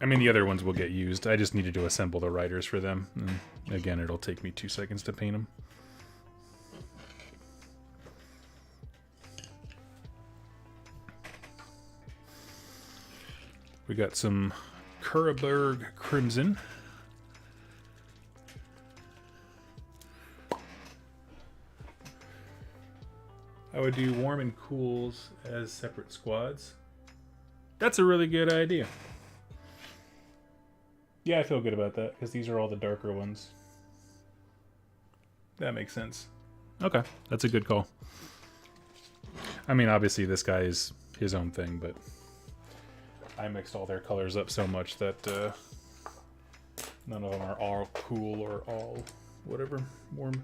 I mean, the other ones will get used. I just needed to assemble the riders for them. And again, it'll take me 2 seconds to paint them. We got some Kurberg Crimson. I would do warm and cools as separate squads. That's a really good idea. Yeah, I feel good about that, because these are all the darker ones. That makes sense. Okay, that's a good call. I mean, obviously this guy is his own thing, but I mixed all their colors up so much that none of them are all cool or all whatever, warm.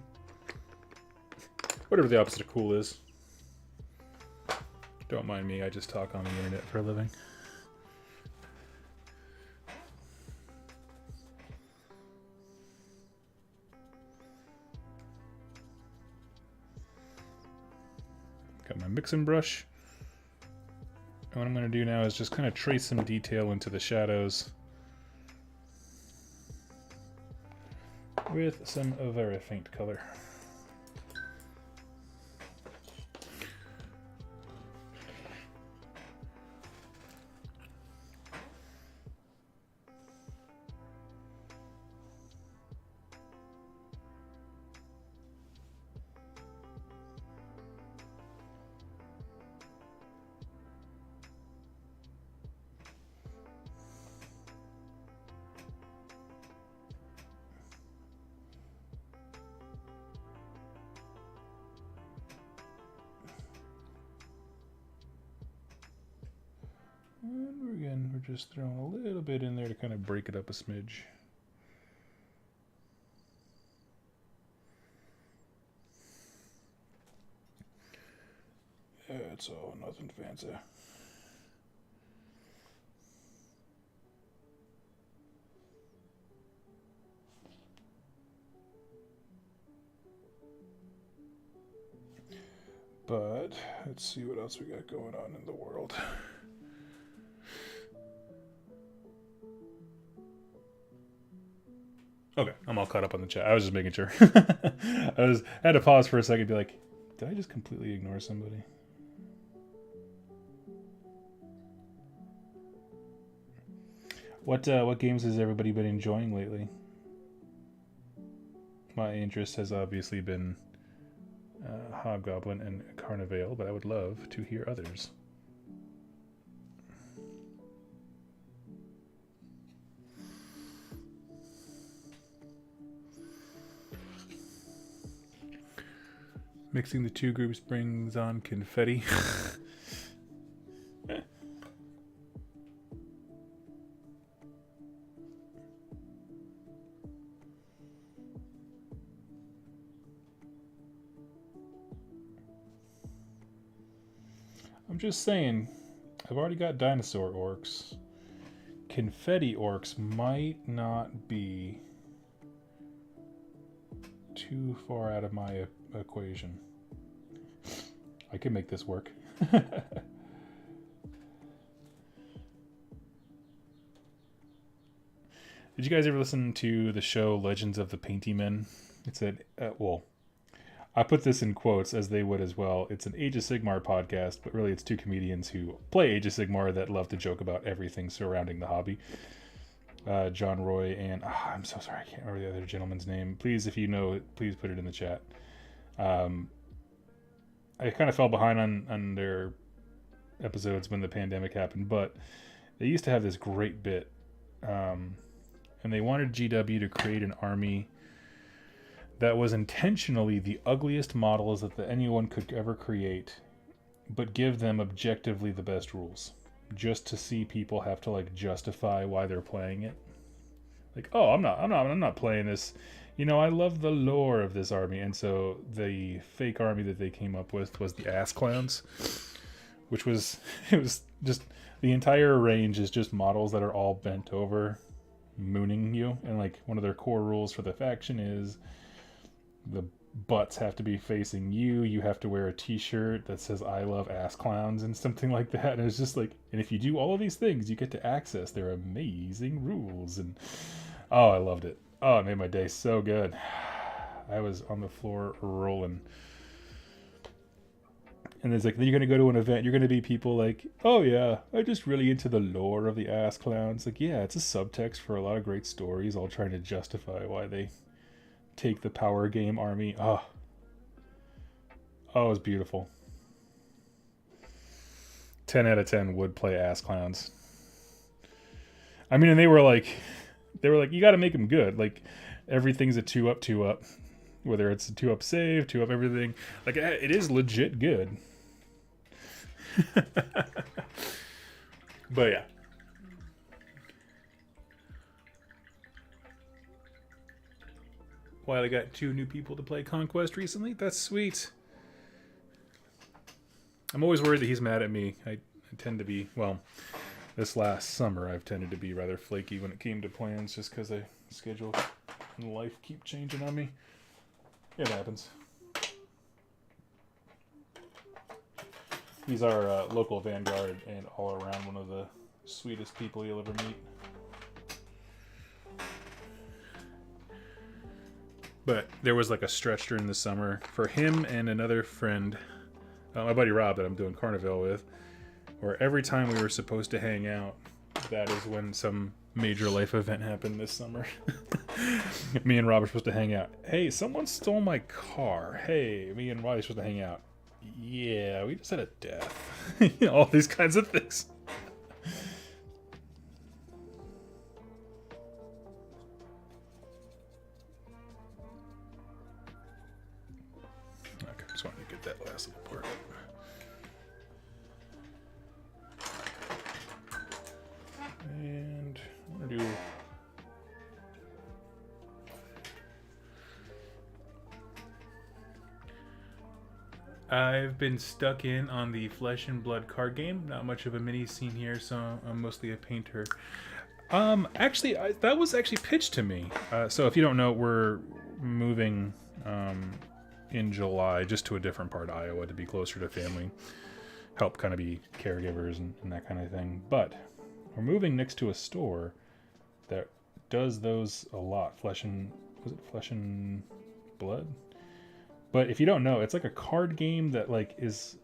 Whatever the opposite of cool is. Don't mind me, I just talk on the internet for a living. Got my mixing brush. And what I'm going to do now is just kind of trace some detail into the shadows with some very faint color. And again, we're just throwing a little bit in there to kind of break it up a smidge. It's all nothing fancy. But let's see what else we got going on in the world. Okay, I'm all caught up on the chat. I was just making sure. I had to pause for a second and be like, did I just completely ignore somebody? What games has everybody been enjoying lately? My interest has obviously been Hobgoblin and Carnivale, but I would love to hear others. Mixing the two groups brings on confetti. I'm just saying, I've already got dinosaur orcs. Confetti orcs might not be too far out of my equation. I can make this work. Did you guys ever listen to the show Legends of the Painty Men? It's a well, I put this in quotes as they would as well. It's an Age of Sigmar podcast, but really it's two comedians who play Age of Sigmar that love to joke about everything surrounding the hobby. John Roy and I'm so sorry, I can't remember the other gentleman's name. Please, if you know it, please put it in the chat. I kind of fell behind on their episodes when the pandemic happened, but they used to have this great bit, and they wanted GW to create an army that was intentionally the ugliest models that anyone could ever create, but give them objectively the best rules, just to see people have to like justify why they're playing it. Like, oh, I'm not playing this. You know, I love the lore of this army. And so the fake army that they came up with was the Ass Clowns, which was, it was just, the entire range is just models that are all bent over mooning you, and like one of their core rules for the faction is the butts have to be facing you. You have to wear a t-shirt that says "I love ass clowns" and something like that. And it's just like, and if you do all of these things, you get to access their amazing rules. And oh, I loved it. Oh, it made my day so good. I was on the floor rolling. And it's like, then you're going to go to an event, you're going to be people like, oh yeah, I'm just really into the lore of the ass clowns. Like, yeah, it's a subtext for a lot of great stories, all trying to justify why they take the power game army. Oh, it was beautiful. 10 out of 10 would play ass clowns. I mean, and they were like, you got to make them good. Like, everything's a 2-up, 2-up. Whether it's a 2-up save, 2-up everything. Like, it is legit good. But yeah. Well, I got 2 new people to play Conquest recently. That's sweet. I'm always worried that he's mad at me. I tend to be, well, this last summer I've tended to be rather flaky when it came to plans just because the schedule and life keep changing on me. It happens. He's our local Vanguard and all around one of the sweetest people you'll ever meet. But there was like a stretch during the summer for him and another friend, my buddy Rob that I'm doing Carnival with, where every time we were supposed to hang out, that is when some major life event happened this summer. Me and Rob are supposed to hang out. Hey, someone stole my car. Hey, me and Rob are supposed to hang out. Yeah, we just had a death. You know, all these kinds of things. Okay, just wanted to get that last little part up. And I'm going to do... I've been stuck in on the Flesh and Blood card game. Not much of a mini scene here, so I'm mostly a painter. Actually, that was actually pitched to me. So if you don't know, we're moving in July just to a different part of Iowa to be closer to family. Help kind of be caregivers and that kind of thing. But we're moving next to a store that does those a lot. Was it Flesh and Blood? But if you don't know, it's like a card game that like is,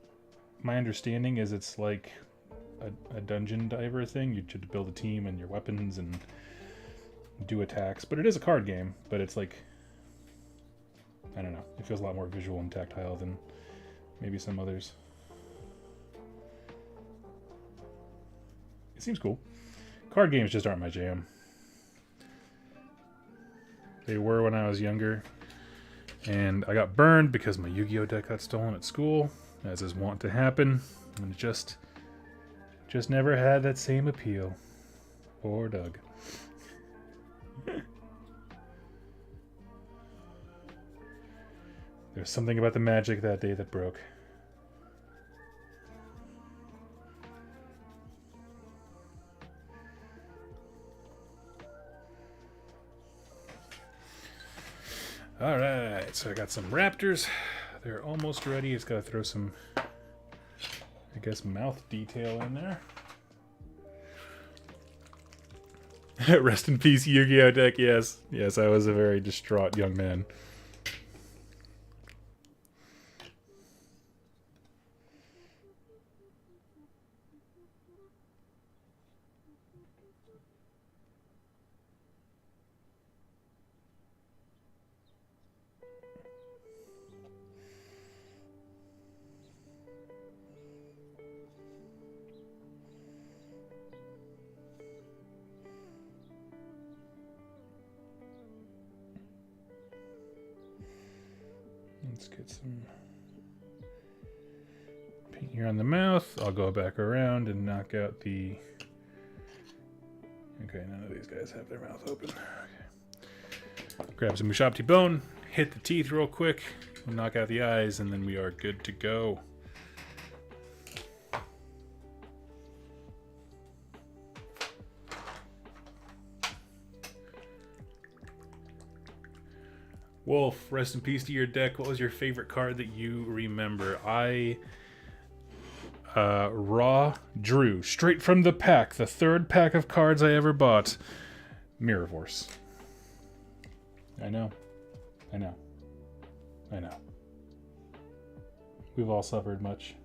my understanding is it's like a dungeon diver thing. You should build a team and your weapons and do attacks. But it is a card game, but it's like, I don't know. It feels a lot more visual and tactile than maybe some others. It seems cool. Card games just aren't my jam. They were when I was younger. And I got burned because my Yu-Gi-Oh deck got stolen at school, as is wont to happen. And it just never had that same appeal. Poor Doug. There's something about the magic that day that broke. Alright, so I got some raptors. They're almost ready. Just gotta throw some, I guess, mouth detail in there. Rest in peace, Yu-Gi-Oh deck. Yes, yes, I was a very distraught young man. Let's get some paint here on the mouth. I'll go back around and knock out the... Okay, none of these guys have their mouth open. Okay. Grab some Mushabti bone, hit the teeth real quick, we'll knock out the eyes, and then we are good to go. Wolf, rest in peace to your deck. What was your favorite card that you remember? I raw drew straight from the pack, the third pack of cards I ever bought. Mirror Force. I know. We've all suffered much.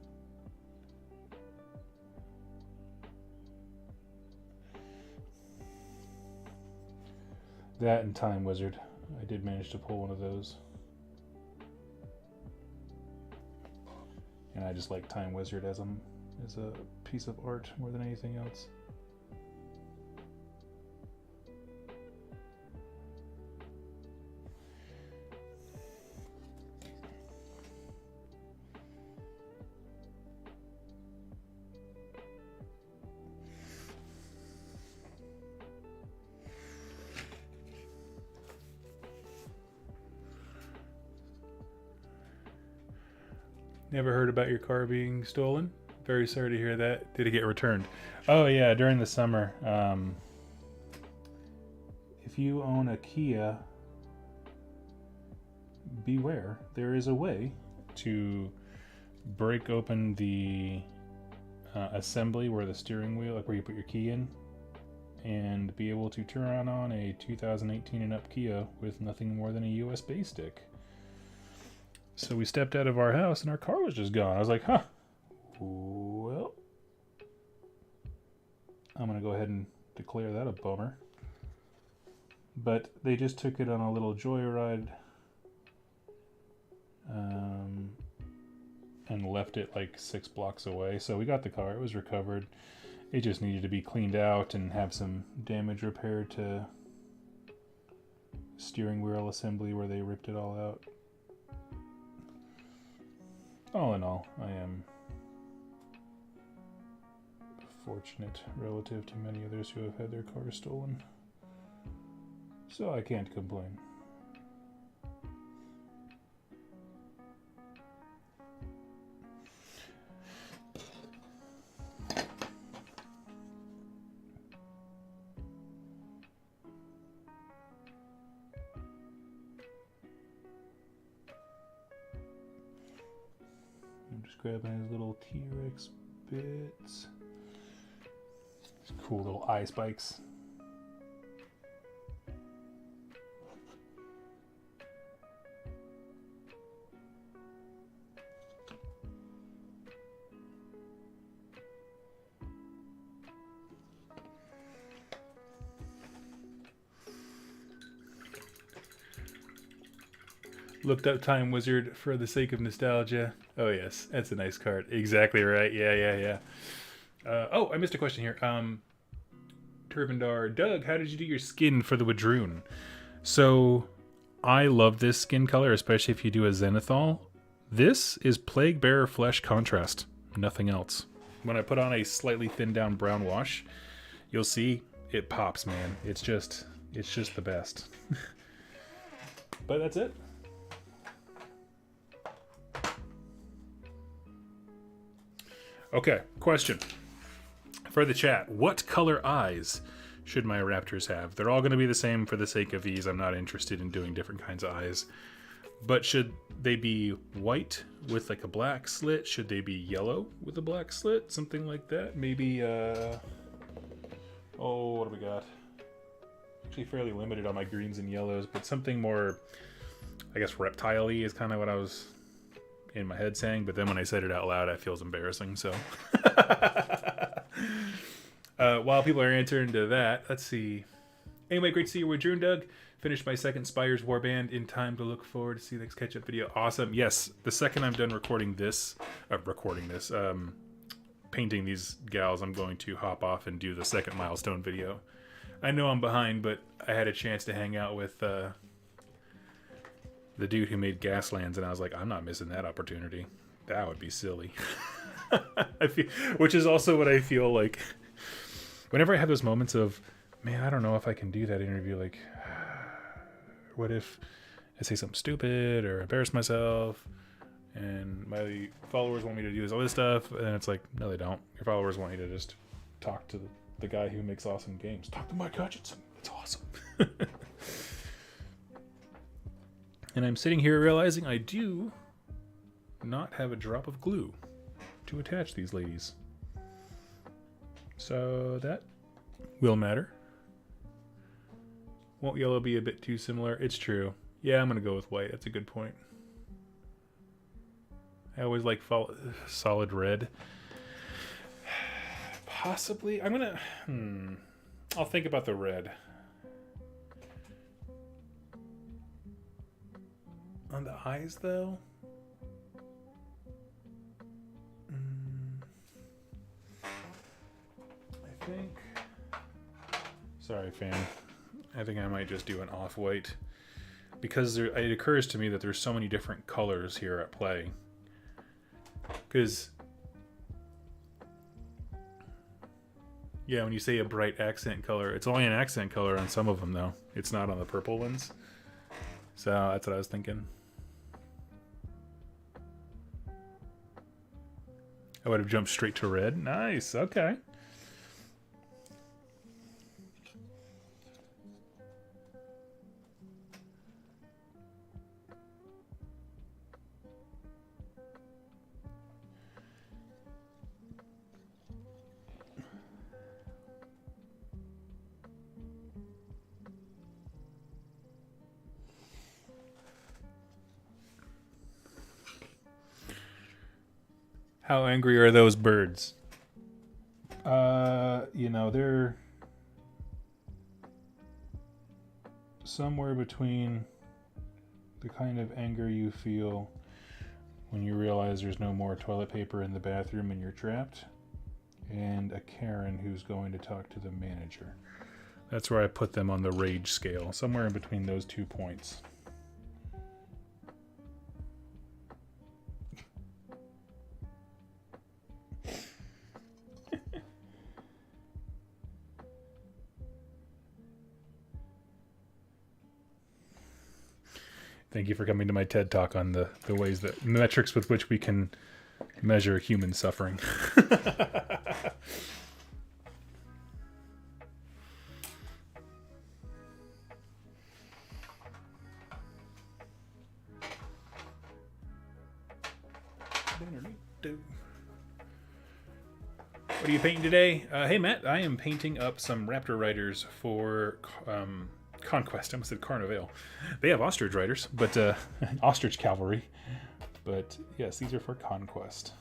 That and Time Wizard. I did manage to pull one of those. And I just like Time Wizard as a piece of art more than anything else. Never heard about your car being stolen. Very sorry to hear that. Did it get returned? Oh yeah, during the summer. If you own a Kia, beware. There is a way to break open the assembly where the steering wheel, like where you put your key in, and be able to turn on a 2018 and up Kia with nothing more than a USB stick. So we stepped out of our house and our car was just gone. I was like, huh, well, I'm going to go ahead and declare that a bummer. But they just took it on a little joyride and left it like 6 blocks away. So we got the car, it was recovered. It just needed to be cleaned out and have some damage repaired to steering wheel assembly where they ripped it all out. All in all, I am fortunate relative to many others who have had their cars stolen. So I can't complain. I'm just grabbing his little T-Rex bits. These cool little eye spikes. Looked up Time Wizard for the sake of nostalgia. Oh yes, that's a nice card. Exactly right. Yeah. Oh, I missed a question here. Turbandar, Doug, how did you do your skin for the Wadroon? So, I love this skin color, especially if you do a Zenithal. This is Plague Bearer Flesh Contrast. Nothing else. When I put on a slightly thinned down brown wash, you'll see it pops, man. It's just the best. But that's it. Okay, question for the chat. What color eyes should my raptors have? They're all going to be the same for the sake of ease. I'm not interested in doing different kinds of eyes. But should they be white with like a black slit? Should they be yellow with a black slit? Something like that. Maybe, oh, what do we got? Actually fairly limited on my greens and yellows, but something more, I guess, reptile-y is kind of what I was in my head saying, but then when I said it out loud, I feels embarrassing, so. While people are answering to that, let's see. Anyway, great to see you with Drew and Doug. Finished my second Spires Warband in time to look forward to see the next catch-up video. Awesome. Yes, the second I'm done painting these gals, I'm going to hop off and do the second Milestone video. I know I'm behind, but I had a chance to hang out with the dude who made Gaslands, and I was like, I'm not missing that opportunity. That would be silly. Which is also what I feel like whenever I have those moments of, man, I don't know if I can do that interview. Like, what if I say something stupid or embarrass myself and my followers want me to do all this stuff? And it's like, no, they don't. Your followers want you to just talk to the guy who makes awesome games. Talk to Mike Hutchinson. It's awesome. And I'm sitting here realizing I do not have a drop of glue to attach these ladies. So that will matter. Won't yellow be a bit too similar? It's true. Yeah, I'm going to go with white. That's a good point. I always like solid red. Possibly. I'm going to... I'll think about the red. On the eyes, though? I think... Sorry, fam. I think I might just do an off-white. Because it occurs to me that there's so many different colors here at play. Because... Yeah, when you say a bright accent color, it's only an accent color on some of them, though. It's not on the purple ones. So that's what I was thinking. I would have jumped straight to red. Nice, okay. How angry are those birds? You know, they're somewhere between the kind of anger you feel when you realize there's no more toilet paper in the bathroom and you're trapped, and a Karen who's going to talk to the manager. That's where I put them on the rage scale, somewhere in between those 2 points. Thank you for coming to my TED Talk on the ways that metrics with which we can measure human suffering. What are you painting today? Hey, Matt, I am painting up some Raptor Riders for Conquest. I almost said Carnival. They have Ostrich Riders, but Ostrich Cavalry. But yes, these are for Conquest.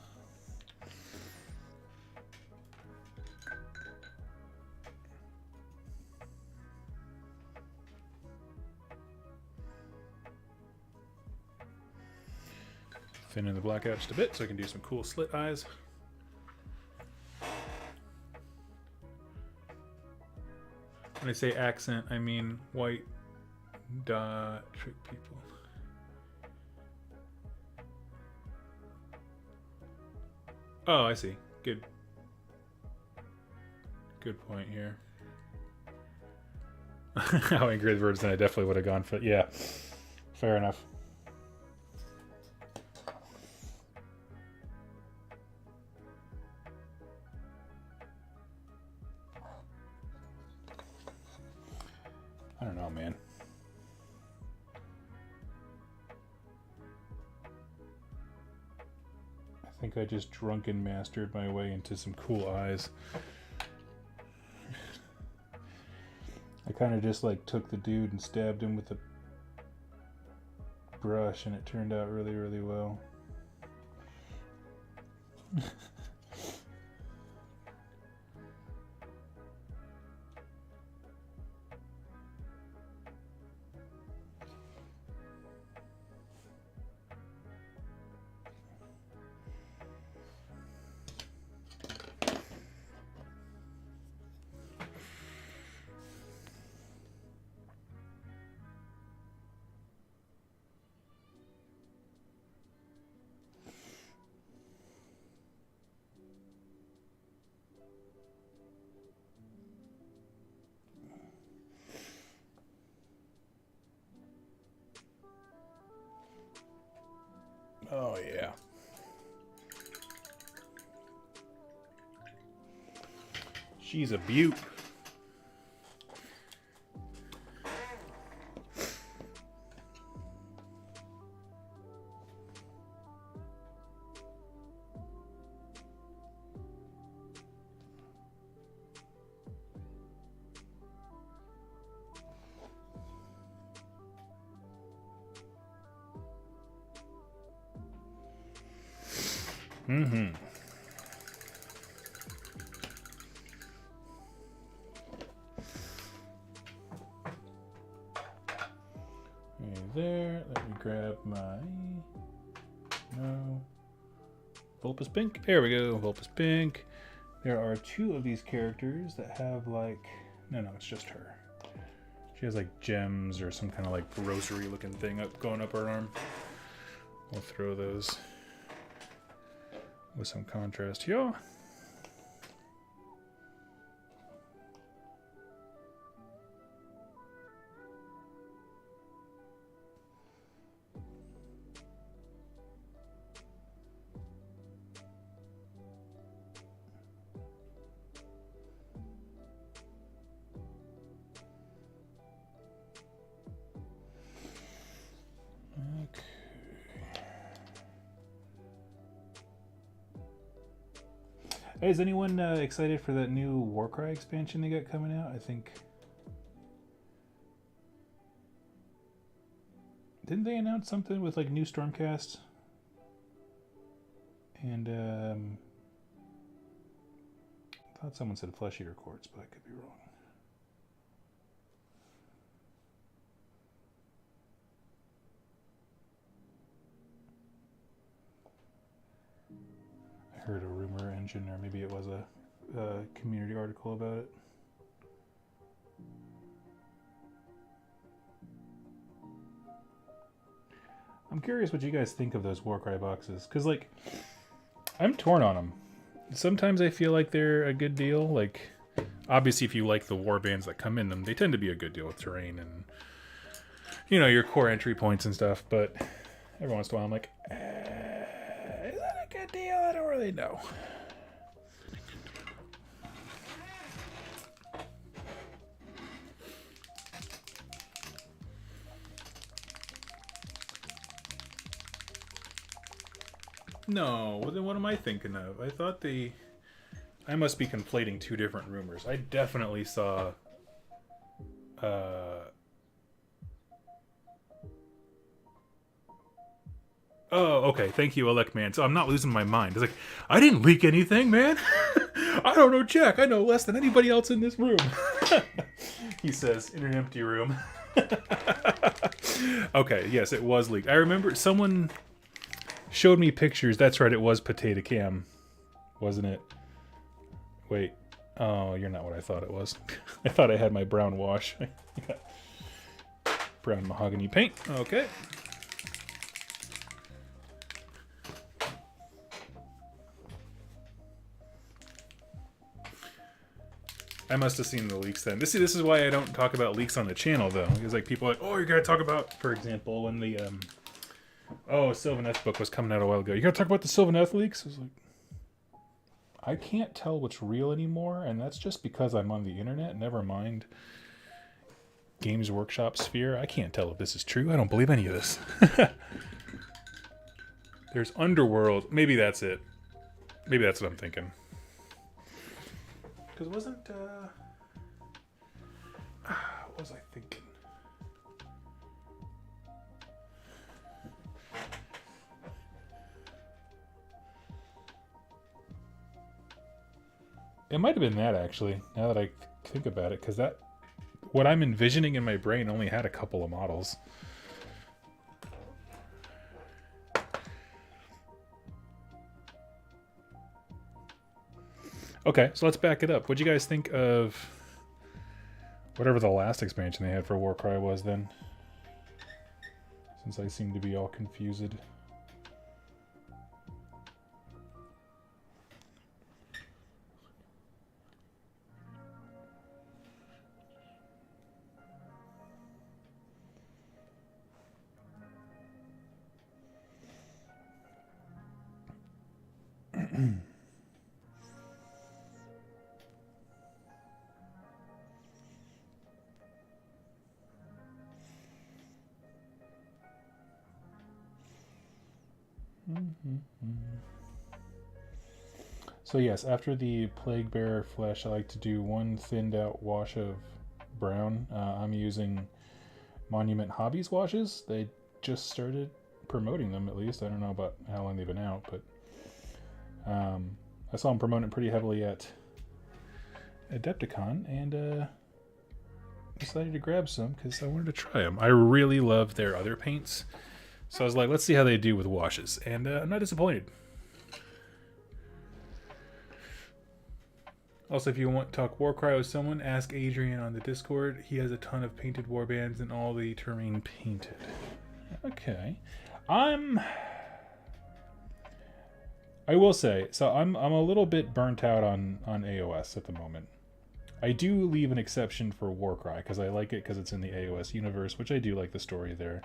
Thin in the black out just a bit so I can do some cool slit eyes. When I say accent, I mean white dot trick people. Oh, I see. Good point here. How angry the birds, then I definitely would have gone for... Yeah, fair enough. I don't know, man. I think I just drunken mastered my way into some cool eyes. I kind of just like took the dude and stabbed him with a brush, and it turned out really, really well. Oh, yeah. She's a beaut. Mm-hmm. There, let me grab my Vulpus Pink. There we go, Vulpus Pink. There are 2 of these characters that have like no, it's just her. She has like gems or some kind of like rosary looking thing going up her arm. We'll throw those with some contrast here. Hey, is anyone excited for that new Warcry expansion they got coming out? I think... Didn't they announce something with like new Stormcast? And I thought someone said Flesh Eater Quartz, but I could be wrong. Heard a rumor engine, or maybe it was a community article about it. I'm curious what you guys think of those Warcry boxes, because like I'm torn on them. Sometimes I feel like they're a good deal. Like obviously if you like the war bands that come in them, they tend to be a good deal with terrain and your core entry points and stuff, but every once in a while I'm like, is that a good deal? I don't really know. No, well then what am I thinking of? I thought I must be conflating 2 different rumors. I definitely saw Oh, okay. Thank you, Alec, man. So I'm not losing my mind. It's like, I didn't leak anything, man. I don't know Jack. I know less than anybody else in this room. He says in an empty room. Okay, yes, it was leaked. I remember someone showed me pictures. That's right, it was Potato Cam, wasn't it? Wait. Oh, you're not what I thought it was. I thought I had my brown wash. Brown mahogany paint. Okay. I must have seen the leaks then. This is why I don't talk about leaks on the channel, though. Because like people are like, oh, you gotta talk about, for example, when the Sylvaneth book was coming out a while ago. You gotta talk about the Sylvaneth leaks? I was like, I can't tell what's real anymore, and that's just because I'm on the internet. Never mind Games Workshop sphere. I can't tell if this is true. I don't believe any of this. There's Underworld. Maybe that's it. Maybe that's what I'm thinking. Because wasn't what was I thinking? It might have been that, actually, now that I think about it, because that what I'm envisioning in my brain only had a couple of models. Okay, so let's back it up. What'd you guys think of whatever the last expansion they had for Warcry was then? Since I seem to be all confused. So yes, after the Plague Bearer flesh, I like to do one thinned out wash of brown. I'm using Monument Hobbies washes. They just started promoting them, at least. I don't know about how long they've been out, but I saw him promoting it pretty heavily at Adepticon, and decided to grab some because I wanted to try them. I really love their other paints, so I was like, let's see how they do with washes, and I'm not disappointed. Also, if you want to talk Warcry with someone, ask Adrian on the Discord. He has a ton of painted warbands and all the terrain painted. Okay. I will say, so I'm a little bit burnt out on AOS at the moment. I do leave an exception for Warcry because I like it because it's in the AOS universe, which I do like the story there.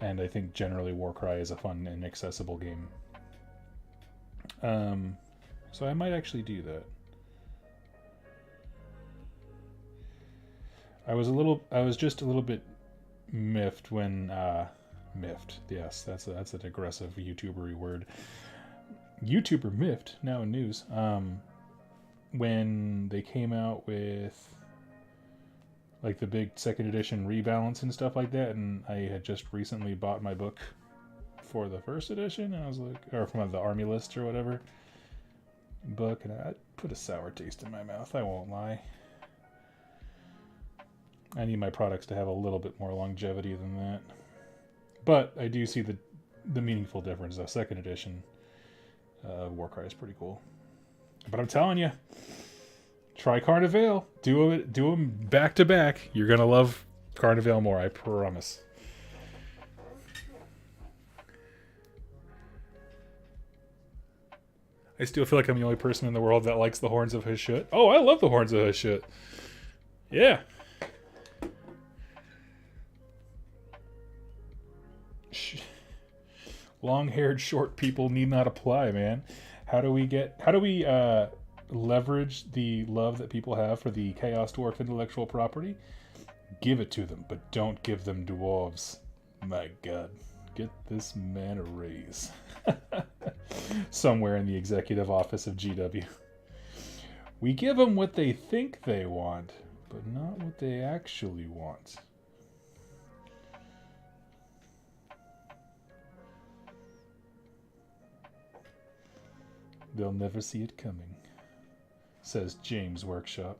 And I think generally Warcry is a fun and accessible game. So I might actually do that. I was just a little bit miffed when miffed. Yes, that's an aggressive YouTuber-y word. YouTuber miffed, now in news. When they came out with like the big second edition rebalance and stuff like that, and I had just recently bought my book for the first edition, and I was like, or from the Army List or whatever book, and I put a sour taste in my mouth, I won't lie. I need my products to have a little bit more longevity than that. But I do see the meaningful difference. The second edition Warcry is pretty cool. But I'm telling you, try Carnivale. Do them back to back. You're gonna love Carnivale more, I promise. I still feel like I'm the only person in the world that likes the Horns of Hashut. Oh, I love the Horns of Hashut. Yeah. Long-haired short people need not apply, man. How do we leverage the love that people have for the Chaos Dwarf intellectual property? Give it to them, but don't give them dwarves. My God. Get this man a raise. Somewhere in the executive office of GW. We give them what they think they want, but not what they actually want. They'll never see it coming, says James Workshop.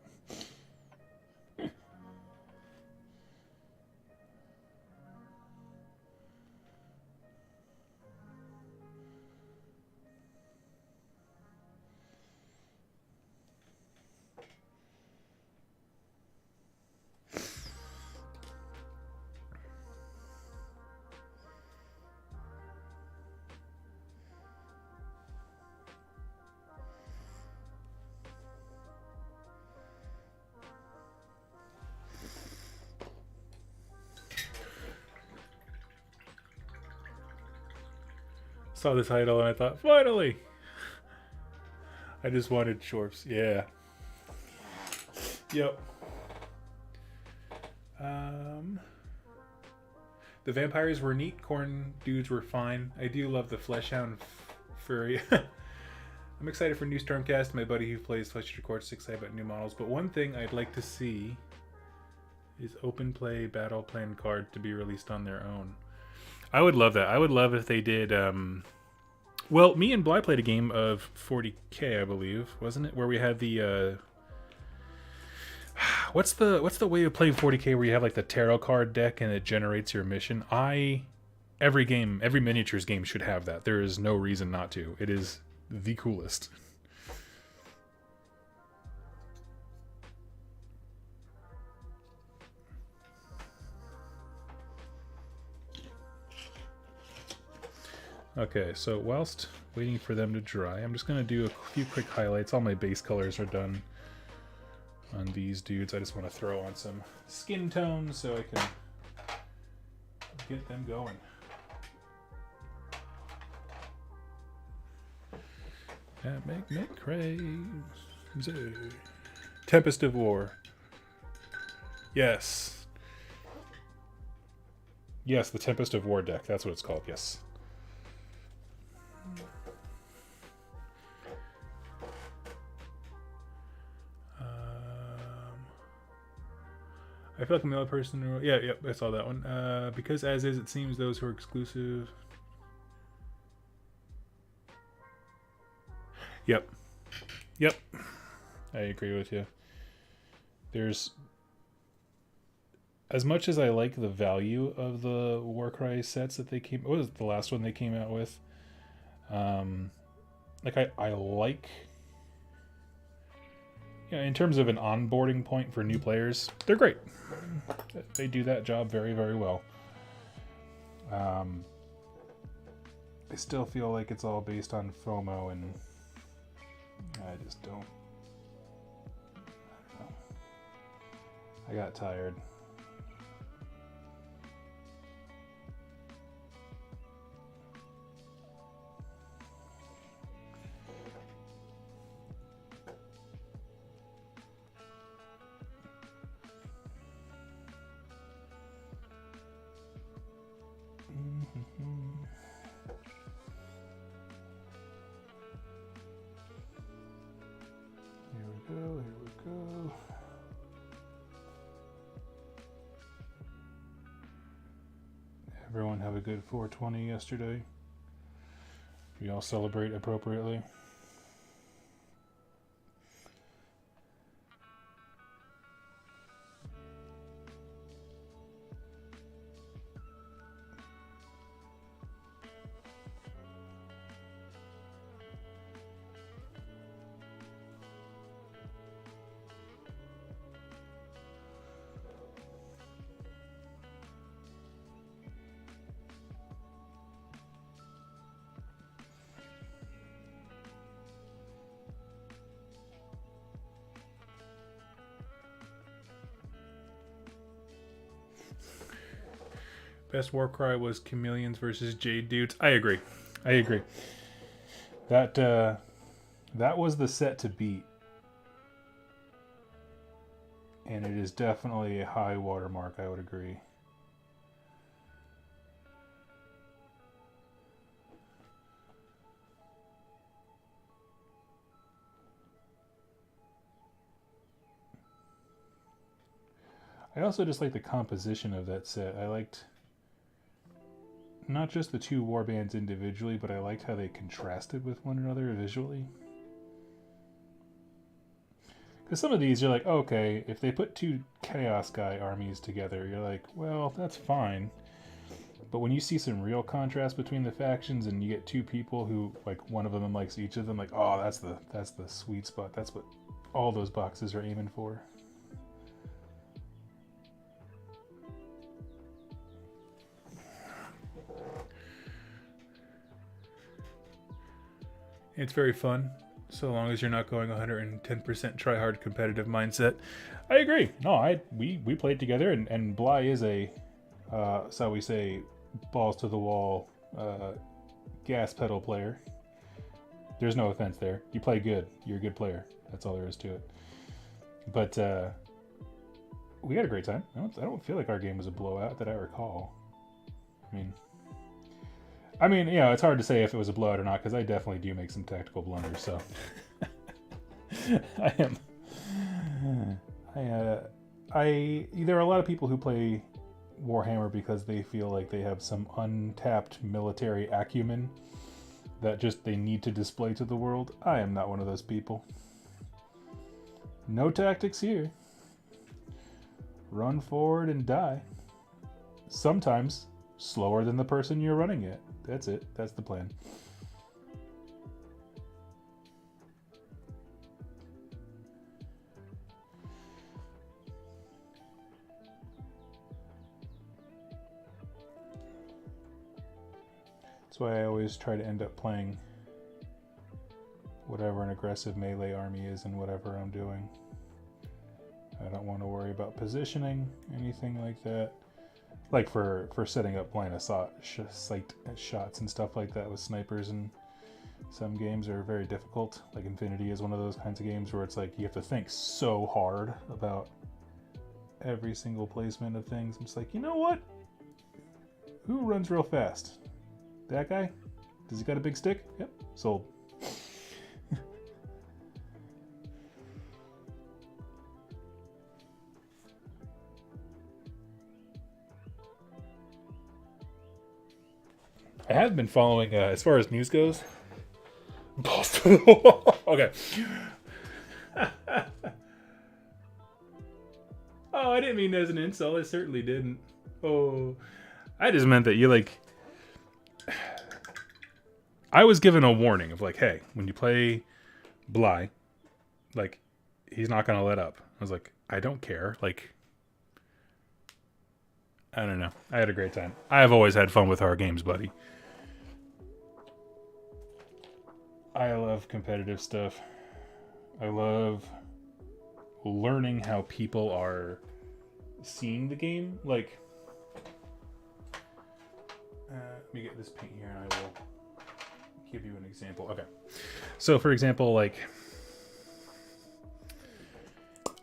Saw the title and I thought, finally! I just wanted Shorps. Yeah. Yep. The vampires were neat. Corn dudes were fine. I do love the Fleshhound Fury. I'm excited for new Stormcast. My buddy who plays Flesh Records is excited about new models. But one thing I'd like to see is open play battle plan card to be released on their own. I would love that. I would love if they did. Well, me and Bly played a game of 40K, I believe, wasn't it? Where we had the what's the way of playing 40K where you have like the tarot card deck and it generates your mission? Every miniatures game should have that. There is no reason not to. It is the coolest. Okay, so whilst waiting for them to dry, I'm just going to do a few quick highlights. All my base colors are done on these dudes. I just want to throw on some skin tones so I can get them going. That make me crazy. Tempest of War. Yes. Yes, the Tempest of War deck. That's what it's called, yes. I feel like I'm the other person. Yeah, I saw that one. Because as is, it seems those who are exclusive. Yep. Yep. I agree with you. There's, as much as I like the value of the Warcry sets that they came, what was the last one they came out with? Like I like, in terms of an onboarding point for new players, they're great. They do that job very, very well. I still feel like it's all based on FOMO, and I just don't. I don't know. I got tired. Here we go. Everyone have a good 420 yesterday. We all celebrate appropriately. Best Warcry was Chameleons versus Jade Dudes. I agree. That was the set to beat. And it is definitely a high watermark, I would agree. I also just like the composition of that set. I liked not just the two warbands individually, but I liked how they contrasted with one another visually. Because some of these, you're like, okay, if they put two Chaos Guy armies together, you're like, well, that's fine. But when you see some real contrast between the factions, and you get two people who, like, one of them likes each of them, like, oh, that's the sweet spot. That's what all those boxes are aiming for. It's very fun, so long as you're not going 110% try-hard competitive mindset. I agree. No, we played together, and Bly is a, so we say, balls to the wall, gas pedal player. There's no offense there. You play good. You're a good player. That's all there is to it. But we had a great time. I don't feel like our game was a blowout that I recall. I mean, it's hard to say if it was a blowout or not, because I definitely do make some tactical blunders, so. There are a lot of people who play Warhammer because they feel like they have some untapped military acumen that just they need to display to the world. I am not one of those people. No tactics here. Run forward and die. Sometimes slower than the person you're running at. That's it. That's the plan. That's why I always try to end up playing whatever an aggressive melee army is in whatever I'm doing. I don't want to worry about positioning, anything like that. Like for setting up line of sight shots and stuff like that with snipers, and some games are very difficult. Like Infinity is one of those kinds of games where it's like you have to think so hard about every single placement of things. I'm just like, you know what? Who runs real fast? That guy? Does he got a big stick? Yep, sold. I have been following, as far as news goes, balls to the wall. Okay. Oh, I didn't mean that as an insult. I certainly didn't. Oh, I just meant that you like... I was given a warning of like, hey, when you play Bly, like, he's not going to let up. I was like, I don't care. Like, I don't know. I had a great time. I have always had fun with our games, buddy. I love competitive stuff. I love learning how people are seeing the game. Like, let me get this paint here and I will give you an example. Okay. So, for example, like,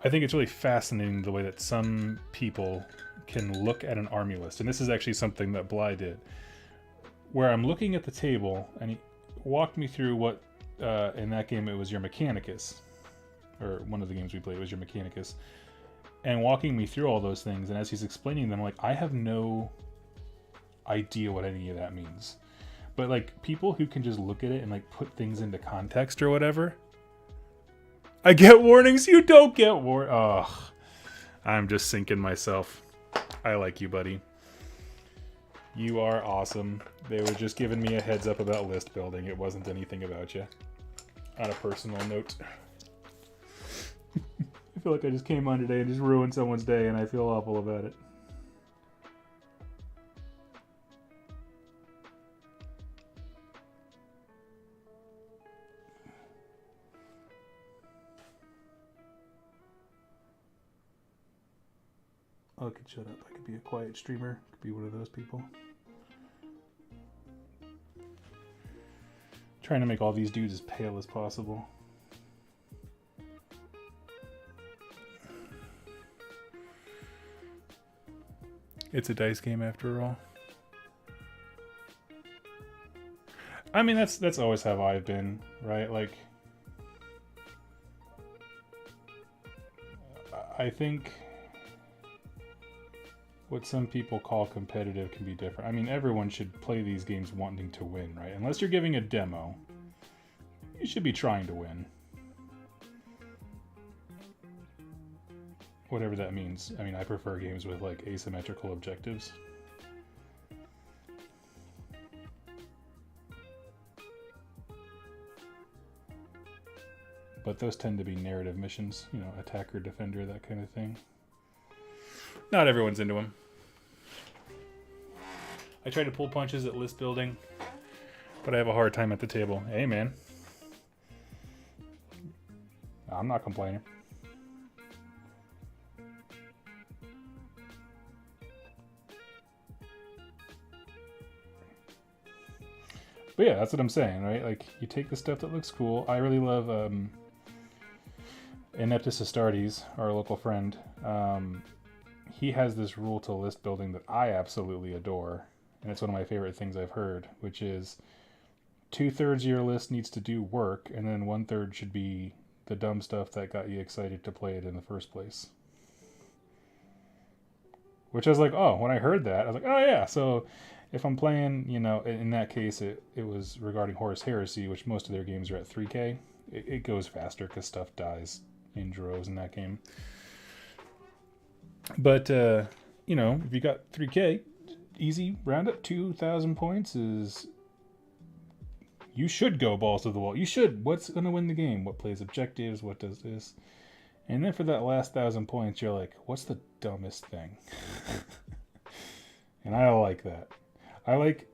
I think it's really fascinating the way that some people can look at an army list. And this is actually something that Bly did. Where I'm looking at the table and he walked me through what, in that game it was your Mechanicus. Or one of the games we played was your Mechanicus. And walking me through all those things. And as he's explaining them, like, I have no idea what any of that means. But, like, people who can just look at it and, like, put things into context or whatever. I get warnings, you don't get Ugh. I'm just sinking myself. I like you, buddy. You are awesome. They were just giving me a heads up about list building. It wasn't anything about you. On a personal note. I feel like I just came on today and just ruined someone's day, and I feel awful about it. Oh, I could shut up. I could be a quiet streamer. I could be one of those people. Trying to make all these dudes as pale as possible. It's a dice game after all. I mean, that's always how I've been, right? Like, I think what some people call competitive can be different. I mean, everyone should play these games wanting to win, right? Unless you're giving a demo, you should be trying to win. Whatever that means. I mean, I prefer games with, like, asymmetrical objectives. But those tend to be narrative missions, you know, attacker, defender, that kind of thing. Not everyone's into them. I try to pull punches at list building, but I have a hard time at the table. Hey, man. I'm not complaining. But yeah, that's what I'm saying, right? Like, you take the stuff that looks cool. I really love Ineptus Astartes, our local friend. He has this rule to list building that I absolutely adore. And it's one of my favorite things I've heard, which is 2/3 of your list needs to do work, and then 1/3 should be the dumb stuff that got you excited to play it in the first place. Which I was like, oh, when I heard that, I was like, oh yeah, so if I'm playing, you know, in that case, it was regarding Horus Heresy, which most of their games are at 3K. It goes faster because stuff dies in droves in that game. But, you know, if you got 3K, easy, round up 2,000 points is... You should go balls to the wall. You should. What's going to win the game? What plays objectives? What does this? And then for that last 1,000 points, you're like, what's the dumbest thing? And I like that. I like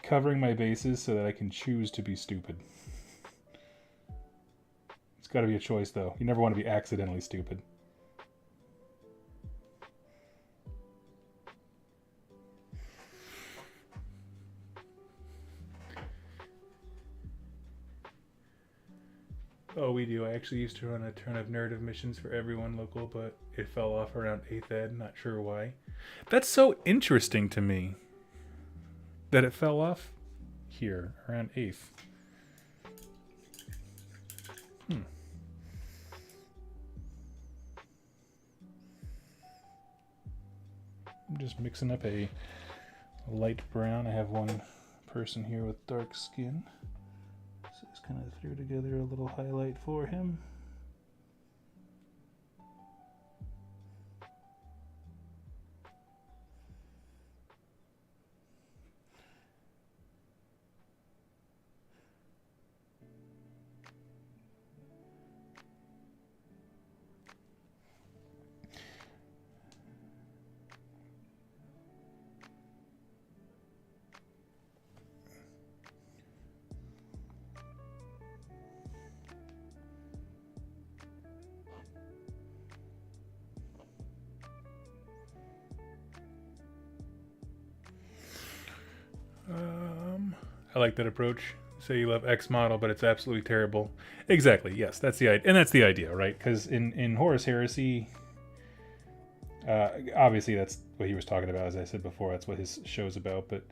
covering my bases so that I can choose to be stupid. It's got to be a choice, though. You never want to be accidentally stupid. Oh, we do. I actually used to run a ton of narrative missions for everyone local, but it fell off around 8th ed. Not sure why. That's so interesting to me that it fell off here around 8th. I'm just mixing up a light brown. I have one person here with dark skin. So it's kind of threw together a little highlight for him. I like that approach. Say you love X model, but it's absolutely terrible. Exactly. Yes, that's the idea, and that's the idea, right? Because in Horus Heresy, obviously that's what he was talking about. As I said before, that's what his show's about. But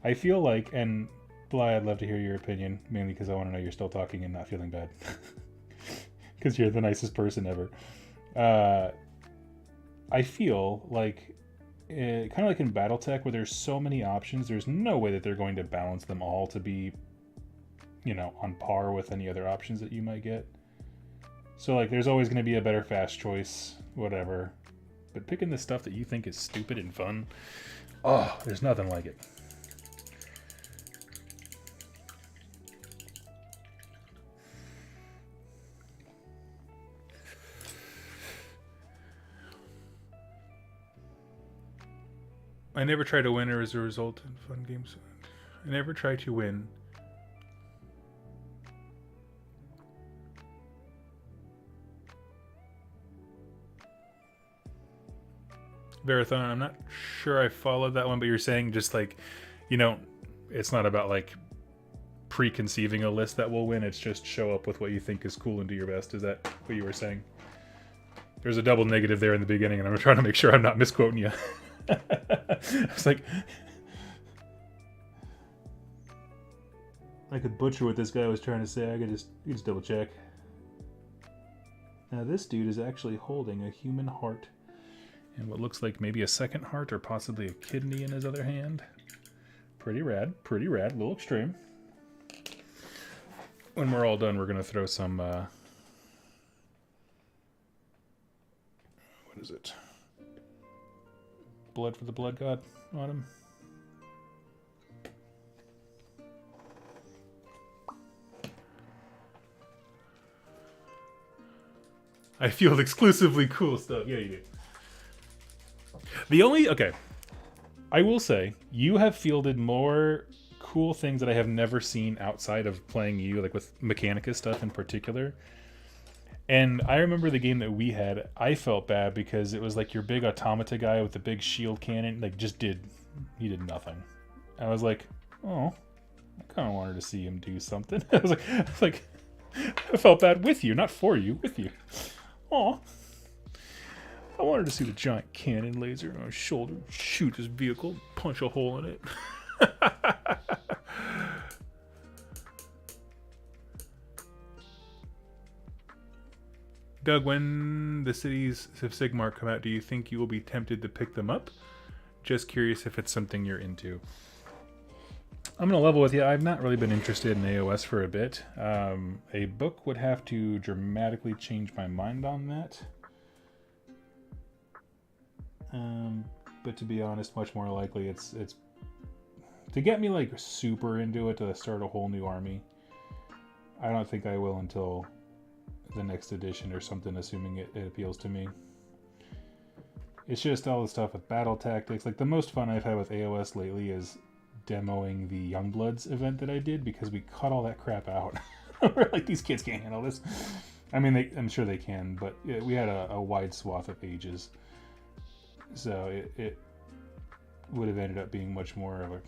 I feel like, and Bly, I'd love to hear your opinion, mainly because I want to know you're still talking and not feeling bad, because you're the nicest person ever. I feel like, kind of like in BattleTech, where there's so many options, there's no way that they're going to balance them all to be, you know, on par with any other options that you might get. So, like, there's always going to be a better fast choice, whatever. But picking the stuff that you think is stupid and fun, oh, there's nothing like it. I never try to win or as a result in fun games. I never try to win. Verathon, I'm not sure I followed that one, but you're saying just like, you know, it's not about like preconceiving a list that will win. It's just show up with what you think is cool and do your best. Is that what you were saying? There's a double negative there in the beginning, and I'm trying to make sure I'm not misquoting you. I was like, I could butcher what this guy was trying to say. I could just double check. Now this dude is actually holding a human heart and what looks like maybe a second heart or possibly a kidney in his other hand. Pretty rad, a little extreme. When we're all done, we're gonna throw some what is it? Blood for the blood god on him. I feel exclusively cool stuff. Yeah, you do. The only, okay, I will say, you have fielded more cool things that I have never seen outside of playing you, like with Mechanica stuff in particular. And I remember the game that we had, I felt bad because it was like your big automata guy with the big shield cannon, like he did nothing. I was like, oh, I kind of wanted to see him do something. I was like, I felt bad with you, not for you, with you. Aw. I wanted to see the giant cannon laser on his shoulder, shoot his vehicle, punch a hole in it. Doug, when the Cities of Sigmar come out, do you think you will be tempted to pick them up? Just curious if it's something you're into. I'm going to level with you. I've not really been interested in AOS for a bit. A book would have to dramatically change my mind on that. But to be honest, much more likely it's to get me like super into it to start a whole new army. I don't think I will until the next edition or something, assuming it appeals to me. It's just all the stuff with battle tactics. Like the most fun I've had with AOS lately is demoing the Youngbloods event that I did, because we cut all that crap out. We're like, these kids can't handle this. I mean, I'm sure they can, but we had a wide swath of ages. So it would have ended up being much more of a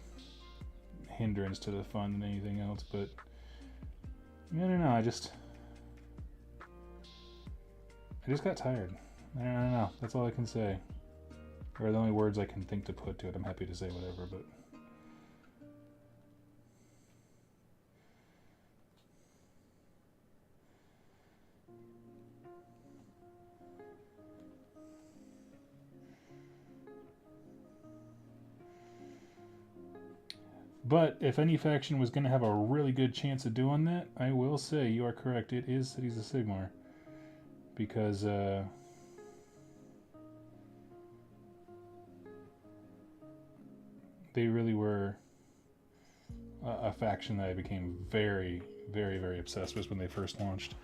hindrance to the fun than anything else. But I don't know. I just got tired. I don't know. That's all I can say. Or the only words I can think to put to it. I'm happy to say whatever, but But if any faction was going to have a really good chance of doing that, I will say you are correct. It is Cities of Sigmar. Because they really were a faction that I became very, very, very obsessed with when they first launched.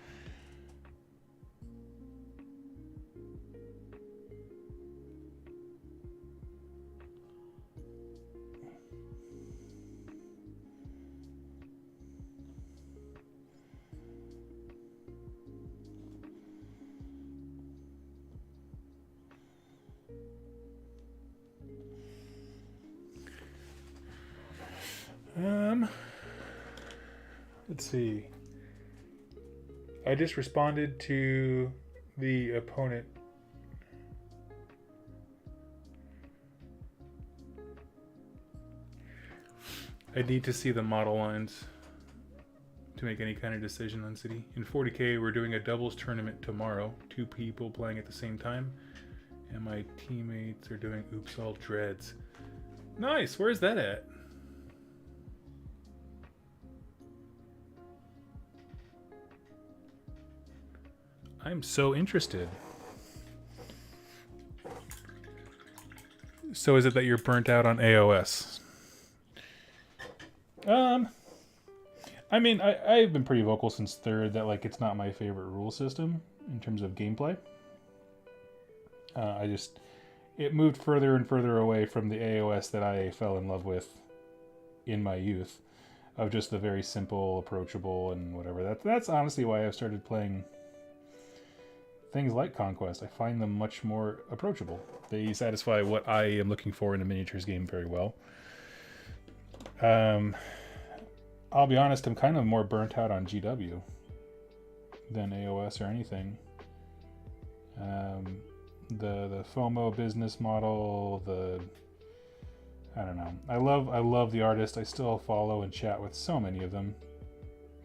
Let's see. I just responded to the opponent. I need to see the model lines to make any kind of decision on City. In 40K, we're doing a doubles tournament tomorrow. 2 people playing at the same time. And my teammates are doing Oops All Dreads. Nice! Where's that at? I'm so interested. So is it that you're burnt out on AOS? I mean, I've been pretty vocal since third that like it's not my favorite rule system in terms of gameplay. It moved further and further away from the AOS that I fell in love with in my youth, of just the very simple, approachable, and whatever. That's honestly why I've started playing things like Conquest. I find them much more approachable. They satisfy what I am looking for in a miniatures game very well. I'll be honest, I'm kind of more burnt out on GW than AOS or anything. The FOMO business model, I don't know. I love the artist. I still follow and chat with so many of them.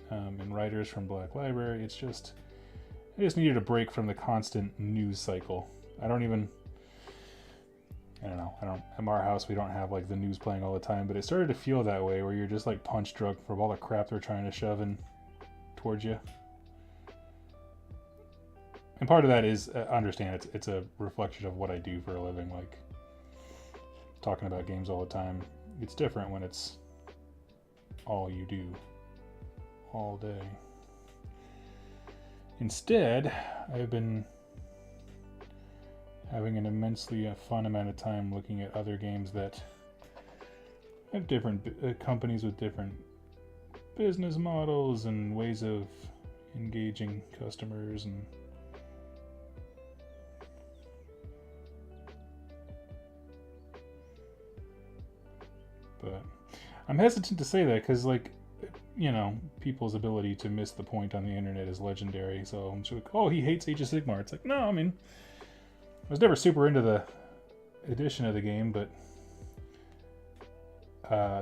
And writers from Black Library. I just needed a break from the constant news cycle. I don't at our house we don't have like the news playing all the time, but it started to feel that way where you're just like punch drunk from all the crap they're trying to shove in towards you. And part of that is, understand it's a reflection of what I do for a living, like talking about games all the time. It's different when it's all you do all day. Instead, I've been having an immensely fun amount of time looking at other games that have different companies with different business models and ways of engaging customers. But I'm hesitant to say that because, like, you know, people's ability to miss the point on the internet is legendary. So I'm just like, oh, he hates Age of Sigmar. It's like, no, I mean, I was never super into the edition of the game, but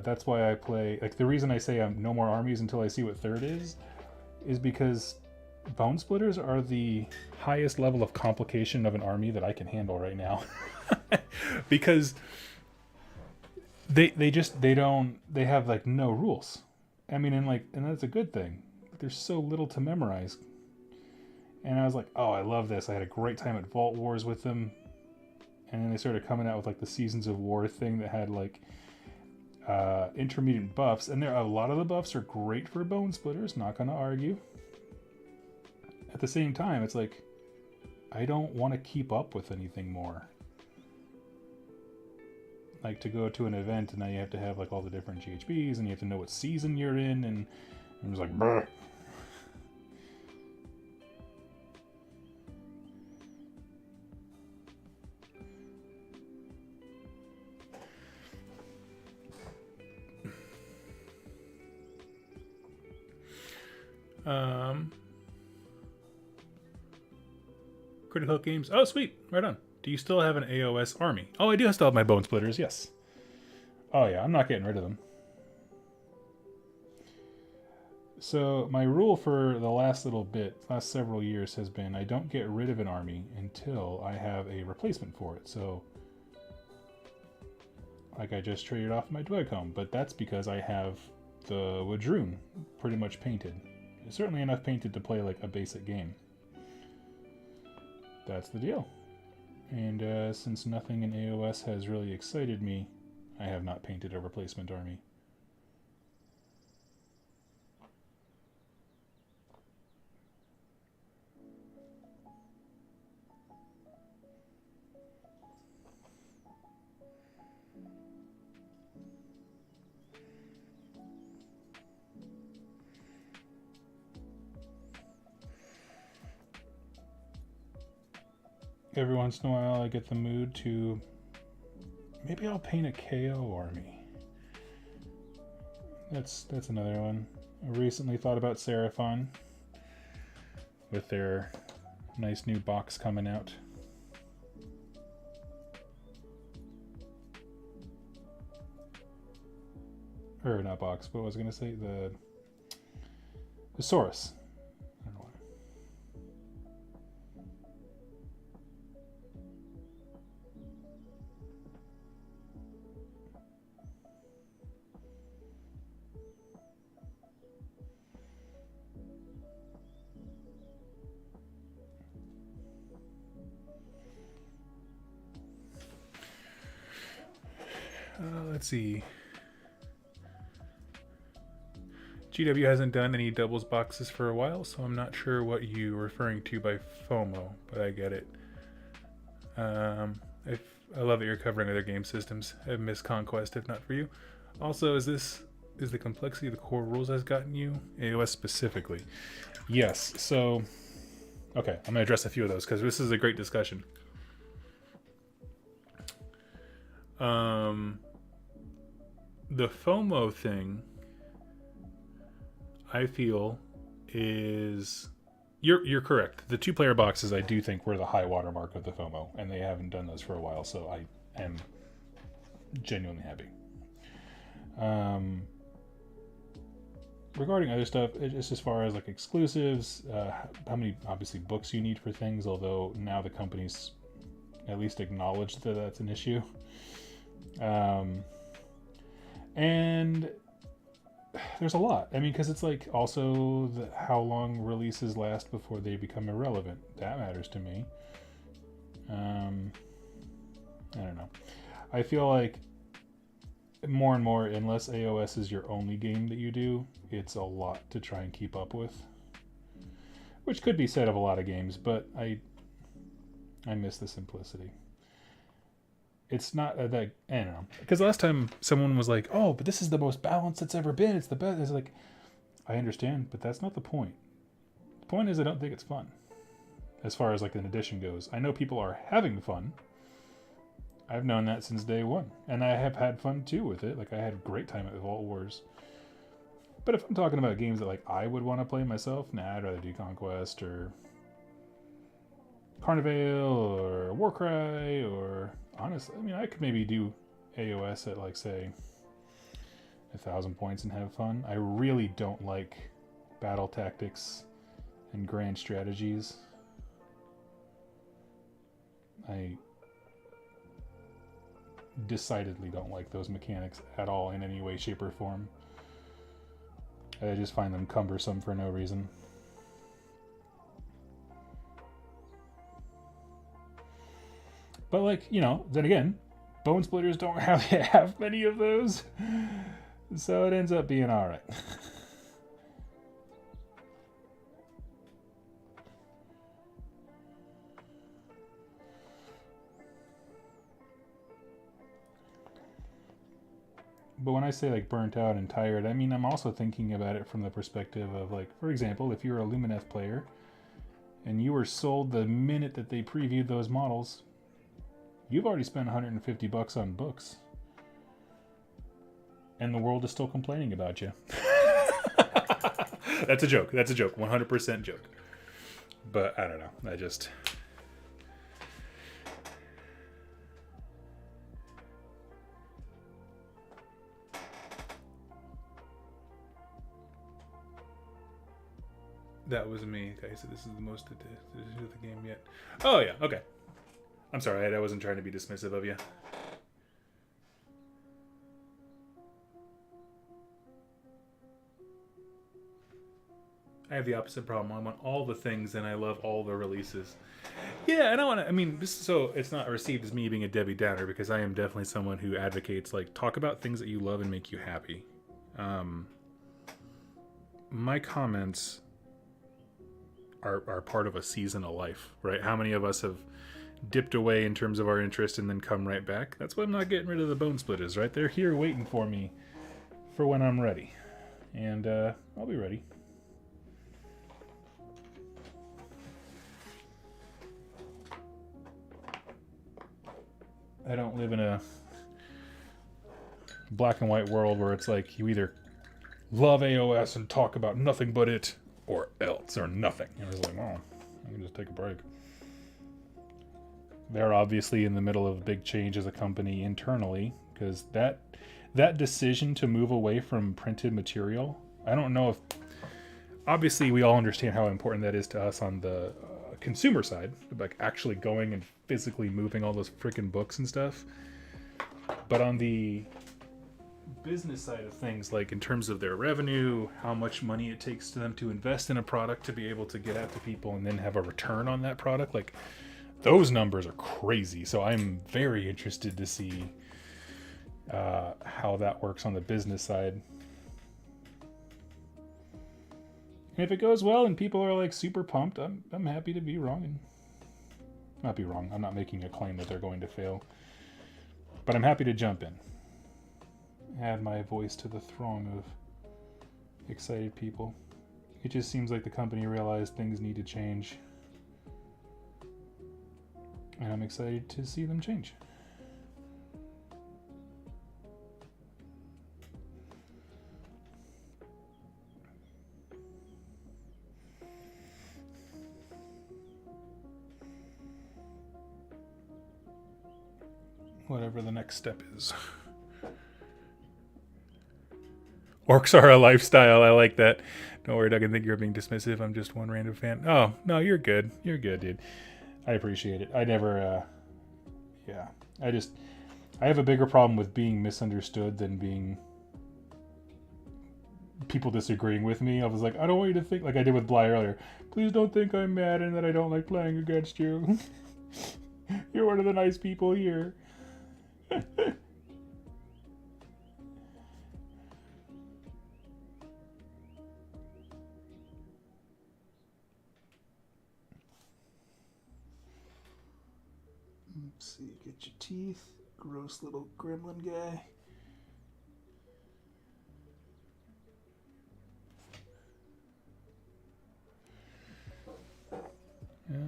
that's why I play. Like, the reason I say I'm no more armies until I see what third is because Bone Splitters are the highest level of complication of an army that I can handle right now. Because they have like no rules. I mean, and that's a good thing. There's so little to memorize. And I was like, oh, I love this. I had a great time at Vault Wars with them. And then they started coming out with like the Seasons of War thing that had like intermediate buffs. And a lot of the buffs are great for Bone Splitters, not going to argue. At the same time, it's like, I don't want to keep up with anything more. Like, to go to an event and now you have to have like all the different GHBs and you have to know what season you're in, and I'm just like, brr. Critical Games. Oh, sweet. Right on. Do you still have an AOS army? Oh, I do still have my Bone Splitters, yes. Oh yeah, I'm not getting rid of them. So my rule for the last several years has been I don't get rid of an army until I have a replacement for it. So Like I just traded off my Dweg home, but that's because I have the Wadroon pretty much painted. Certainly enough painted to play like a basic game. That's the deal. And since nothing in AOS has really excited me, I have not painted a replacement army. Every once in a while I get the mood to, maybe I'll paint a KO army. That's another one. I recently thought about Seraphon with their nice new box coming out. Or not box, but what was I going to say? The Saurus. Let's see. GW hasn't done any doubles boxes for a while, so I'm not sure what you're referring to by FOMO, but I get it. I love that you're covering other game systems. I've missed Conquest, if not for you. Also, is the complexity of the core rules has gotten you? AOS specifically. Yes, so... Okay, I'm going to address a few of those, because this is a great discussion. The FOMO thing, I feel, is you're correct. The 2-player boxes, I do think, were the high watermark of the FOMO, and they haven't done those for a while, so I am genuinely happy. Regarding other stuff, just as far as like exclusives, how many obviously books you need for things, although now the companies at least acknowledge that that's an issue. And there's a lot. I mean, because it's like also how long releases last before they become irrelevant. That matters to me. I don't know. I feel like more and more, unless AOS is your only game that you do, it's a lot to try and keep up with. Which could be said of a lot of games, but I miss the simplicity. It's not that, I don't know. Because last time someone was like, oh, but this is the most balanced it's ever been. It's the best. It's like, I understand, but that's not the point. The point is I don't think it's fun. As far as like an edition goes. I know people are having fun. I've known that since day one. And I have had fun too with it. Like I had a great time at Vault Wars. But if I'm talking about games that like I would want to play myself, nah, I'd rather do Conquest or Carnival or Warcry or... Honestly, I mean, I could maybe do AOS at like, say, 1,000 points and have fun. I really don't like battle tactics and grand strategies. I decidedly don't like those mechanics at all in any way, shape, or form. I just find them cumbersome for no reason. But like, you know, then again, Bone Splitters don't have many of those. So it ends up being alright. But when I say like burnt out and tired, I mean I'm also thinking about it from the perspective of like, for example, if you're a Lumineth player and you were sold the minute that they previewed those models, you've already spent $150 on books. And the world is still complaining about you. That's a joke. That's a joke. 100% joke. But I don't know. I just... That was me. Okay, so this is the most edition of the game yet. Oh, yeah. Okay. I'm sorry. I wasn't trying to be dismissive of you. I have the opposite problem. I want all the things, and I love all the releases. Yeah, and I want to. I mean, this so it's not received as me being a Debbie Downer, because I am definitely someone who advocates like talk about things that you love and make you happy. My comments are part of a season of life, right? How many of us have dipped away in terms of our interest and then come right back? That's why I'm not getting rid of the bone splitters, right? They're here waiting for me for when I'm ready, and I'll be ready. I don't live in a black and white world where it's like you either love AOS and talk about nothing but it, or else, or nothing. And it's like, oh, I can just take a break. They're obviously in the middle of a big change as a company internally, because that decision to move away from printed material, I don't know if... Obviously, we all understand how important that is to us on the consumer side, like actually going and physically moving all those freaking books and stuff. But on the business side of things, like in terms of their revenue, how much money it takes to them to invest in a product to be able to get out to people and then have a return on that product, like those numbers are crazy. So I'm very interested to see how that works on the business side. And if it goes well and people are like super pumped, I'm happy to be wrong and not be wrong. I'm not making a claim that they're going to fail, but I'm happy to jump in, add my voice to the throng of excited people. It just seems like the company realized things need to change, and I'm excited to see them change. Whatever the next step is. Orcs are a lifestyle. I like that. Don't worry, Doug. I think you're being dismissive. I'm just one random fan. Oh, no, you're good. You're good, dude. I appreciate it. I never, yeah. I have a bigger problem with being misunderstood than being people disagreeing with me. I was like, I don't want you to think, like I did with Bly earlier, please don't think I'm mad and that I don't like playing against you. You're one of the nice people here. Let's see, get your teeth. Gross little gremlin guy.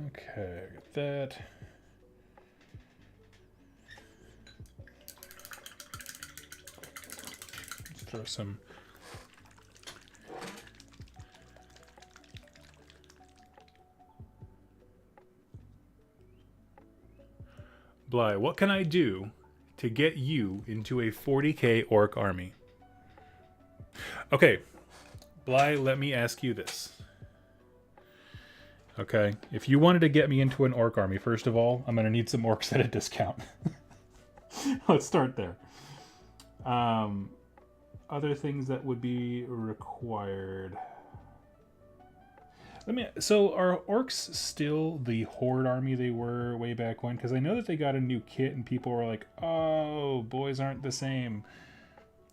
Okay, got that. Let's throw some Bly, what can I do to get you into a 40k orc army? Okay, Bly, let me ask you this. Okay, if you wanted to get me into an orc army, first of all, I'm going to need some orcs at a discount. Let's start there. Other things that would be required. So are orcs still the horde army they were way back when? Because I know that they got a new kit and people were like, oh, boys aren't the same.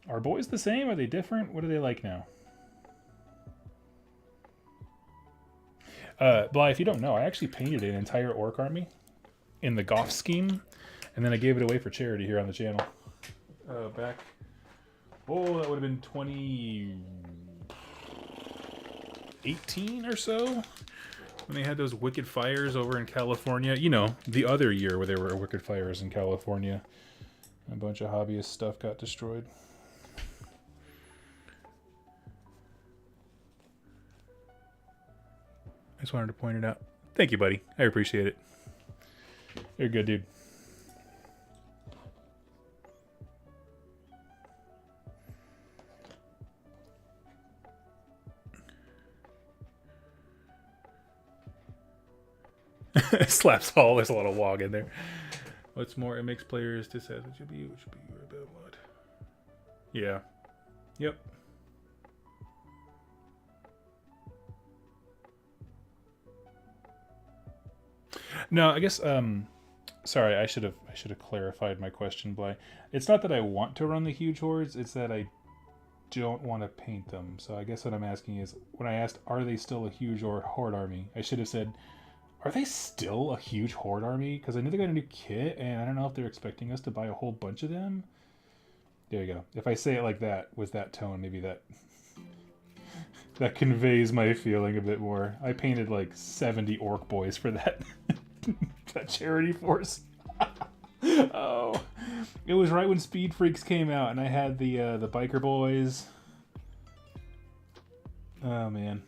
Are boys the same? Are they different? What are they like now? Bly, if you don't know, I actually painted an entire orc army in the Goth scheme, and then I gave it away for charity here on the channel. Back, that would have been 2018 or so, when they had those wicked fires over in California. You know, the other year where there were wicked fires in California. A bunch of hobbyist stuff got destroyed. I just wanted to point it out. Thank you, buddy. I appreciate it. You're a good dude. Slaps all. There's a lot of log in there. What's more, it makes players decide what should be about what. Yeah. Yep. No, I guess sorry, I should have clarified my question, Bly. It's not that I want to run the huge hordes, it's that I don't want to paint them. So I guess what I'm asking is, when I asked, are they still a huge or horde army? I should have said, are they still a huge horde army? Because I knew they got a new kit, and I don't know if they're expecting us to buy a whole bunch of them. There you go. If I say it like that, with that tone, maybe that conveys my feeling a bit more. I painted like 70 orc boys for that, that charity force. Oh, it was right when Speed Freaks came out, and I had the biker boys. Oh man.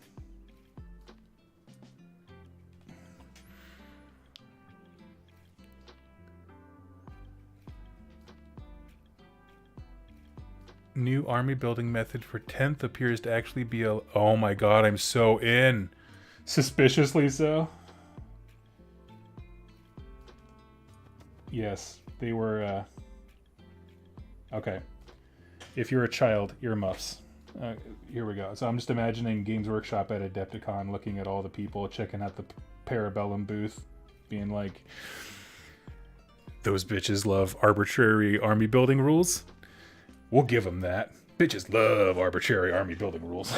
New army building method for 10th appears to actually be a... Oh my god, I'm so in. Suspiciously so. Yes, they were... Okay. If you're a child, earmuffs. Here we go. So I'm just imagining Games Workshop at Adepticon, looking at all the people, checking out the Parabellum booth, being like, those bitches love arbitrary army building rules. We'll give them that. Bitches love arbitrary army building rules.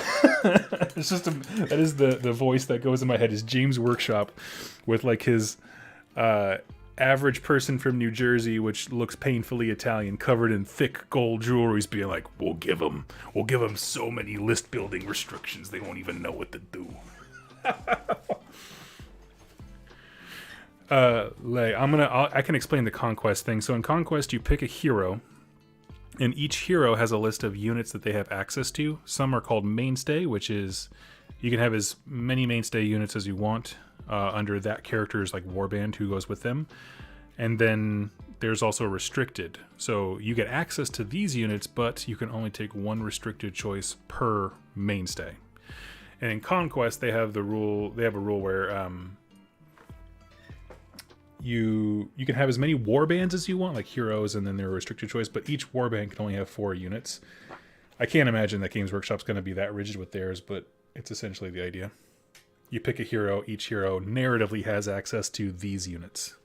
It's just that is the voice that goes in my head, is James Workshop with like his average person from New Jersey, which looks painfully Italian, covered in thick gold jewelry, being like, we'll give them so many list building restrictions they won't even know what to do. I can explain the Conquest thing. So in Conquest, you pick a hero, and each hero has a list of units that they have access to. Some are called Mainstay, which is, you can have as many Mainstay units as you want under that character's like warband who goes with them. And then there's also Restricted. So you get access to these units, but you can only take one restricted choice per Mainstay. And in Conquest, they have a rule where you can have as many warbands as you want, like heroes, and then they're a restricted choice, but each warband can only have 4 units. I can't imagine that Games Workshop's going to be that rigid with theirs, but it's essentially the idea. You pick a hero, each hero narratively has access to these units.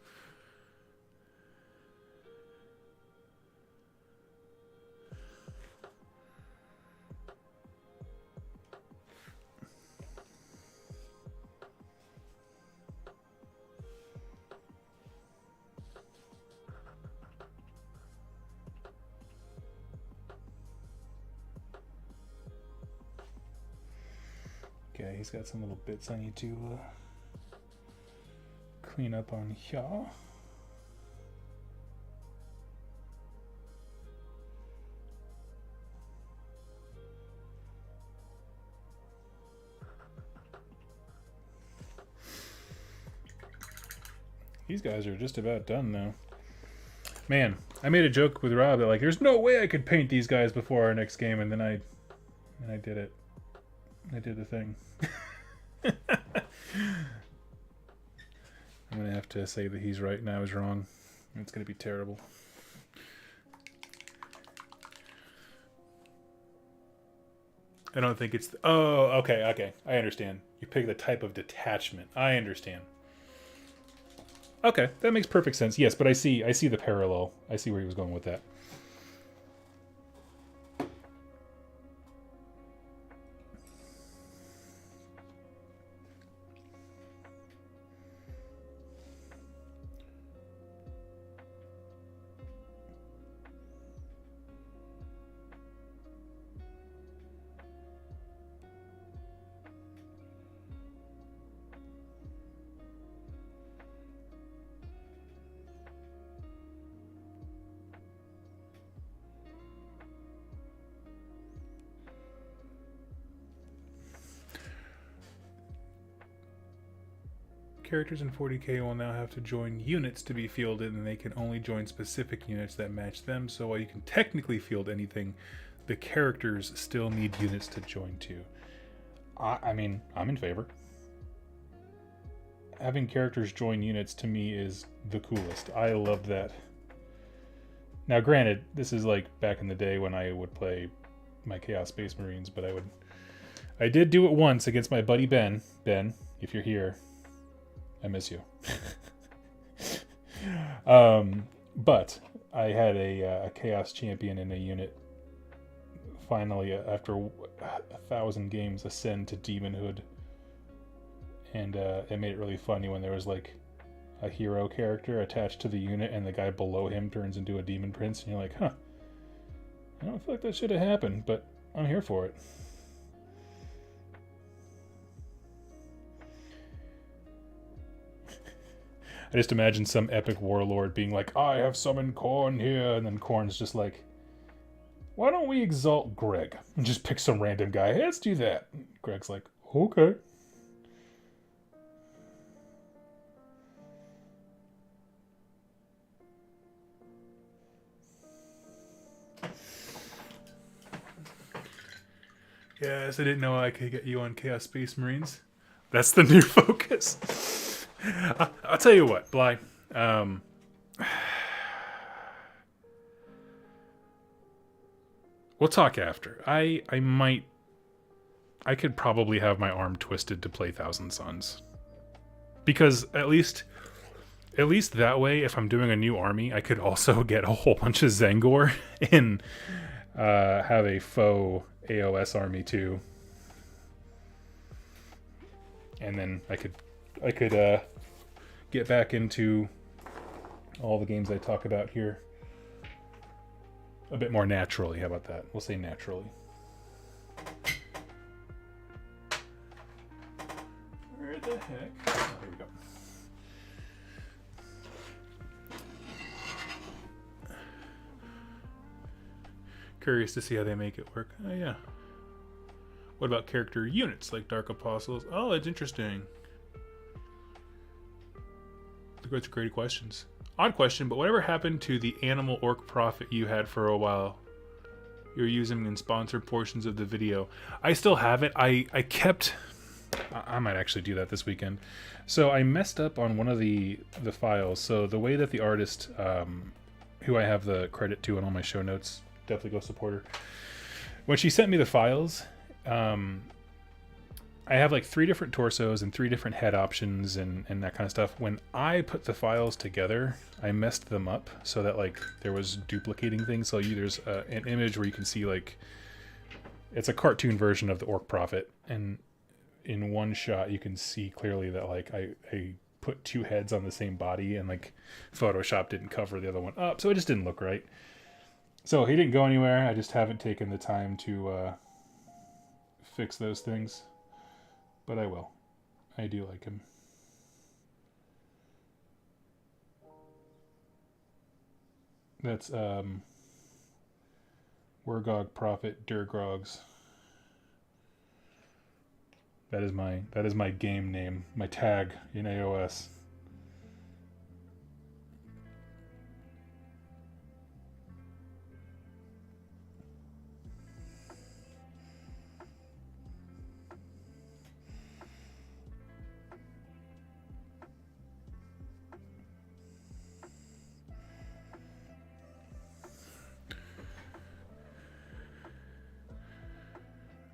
Okay, he's got some little bits I need to clean up on here. These guys are just about done now. Man, I made a joke with Rob that like, there's no way I could paint these guys before our next game, and then I did it. I did the thing. I'm gonna have to say that he's right and I was wrong. It's gonna be terrible. I don't think it's... Oh, okay. I understand. You pick the type of detachment. I understand. Okay, that makes perfect sense. Yes, but I see the parallel. I see where he was going with that. Characters in 40k will now have to join units to be fielded, and they can only join specific units that match them. So while you can technically field anything, the characters still need units to join to. I mean, I'm in favor. Having characters join units to me is the coolest. I love that. Now granted, this is like back in the day when I would play my Chaos Space Marines, but I did do it once against my buddy Ben. Ben, if you're here, I miss you. But I had a Chaos Champion in a unit finally, after 1,000 games, ascend to Demonhood. And it made it really funny when there was like a hero character attached to the unit and the guy below him turns into a Demon Prince. And you're like, huh, I don't feel like that should have happened, but I'm here for it. I just imagine some epic warlord being like, I have summoned Khorne here, and then Khorne's just like, why don't we exalt Greg? And just pick some random guy. Hey, let's do that. And Greg's like, okay. Yes, I didn't know I could get you on Chaos Space Marines. That's the new focus. I'll tell you what, Bly. We'll talk after. I could probably have my arm twisted to play Thousand Suns. Because at least that way, if I'm doing a new army, I could also get a whole bunch of Zengor and have a faux AOS army too. And then I could get back into all the games I talk about here a bit more naturally. How about that? We'll say naturally. Where the heck? Oh, here we go. Curious to see how they make it work. Oh, yeah. What about character units like Dark Apostles? Oh, that's interesting. Those are great questions. Odd question, but whatever happened to the animal orc prophet you had for a while? You're using in sponsored portions of the video. I still have it. I kept... I might actually do that this weekend. So I messed up on one of the files. So the way that the artist, who I have the credit to in all my show notes, definitely go support her. When she sent me the files, I have like 3 different torsos and 3 different head options and that kind of stuff. When I put the files together, I messed them up so that like there was duplicating things. So there's an image where you can see like, it's a cartoon version of the Orc Prophet. And in one shot, you can see clearly that like I put 2 heads on the same body and like Photoshop didn't cover the other one up. So it just didn't look right. So he didn't go anywhere. I just haven't taken the time to fix those things. But I will. I do like him. That's Wergog Prophet Durgrogs. That is my game name, my tag in AOS.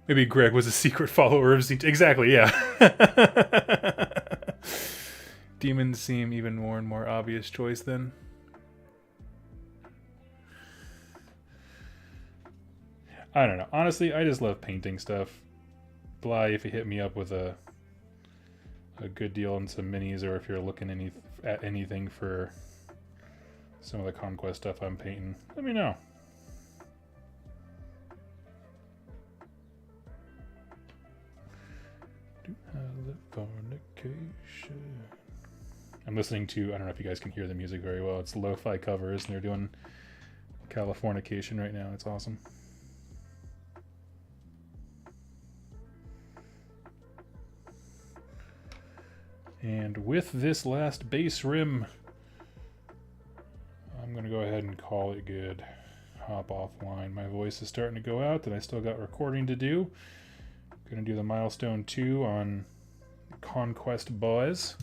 Maybe Greg was a secret follower of Z. Exactly, yeah. Demons seem even more and more obvious choice then. I don't know. Honestly, I just love painting stuff. Bly, if you hit me up with a good deal on some minis, or if you're looking at anything for some of the Conquest stuff I'm painting, let me know. I'm listening to, I don't know if you guys can hear the music very well. It's lo-fi covers, and they're doing Californication right now. It's awesome. And with this last base rim, I'm going to go ahead and call it good. Hop offline. My voice is starting to go out, and I still got recording to do. Going to do the Milestone 2 on Conquest boys.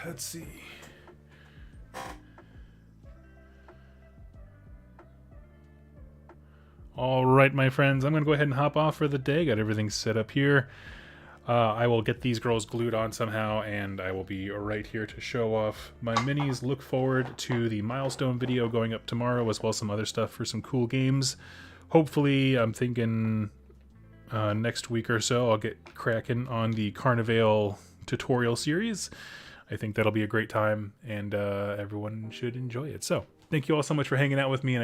Let's see. All right, my friends, I'm going to go ahead and hop off for the day. Got everything set up here. I will get these girls glued on somehow, and I will be right here to show off my minis. Look forward to the Milestone video going up tomorrow, as well as some other stuff for some cool games. Hopefully, I'm thinking next week or so, I'll get cracking on the Carnival tutorial series. I think that'll be a great time, and everyone should enjoy it. So, thank you all so much for hanging out with me, and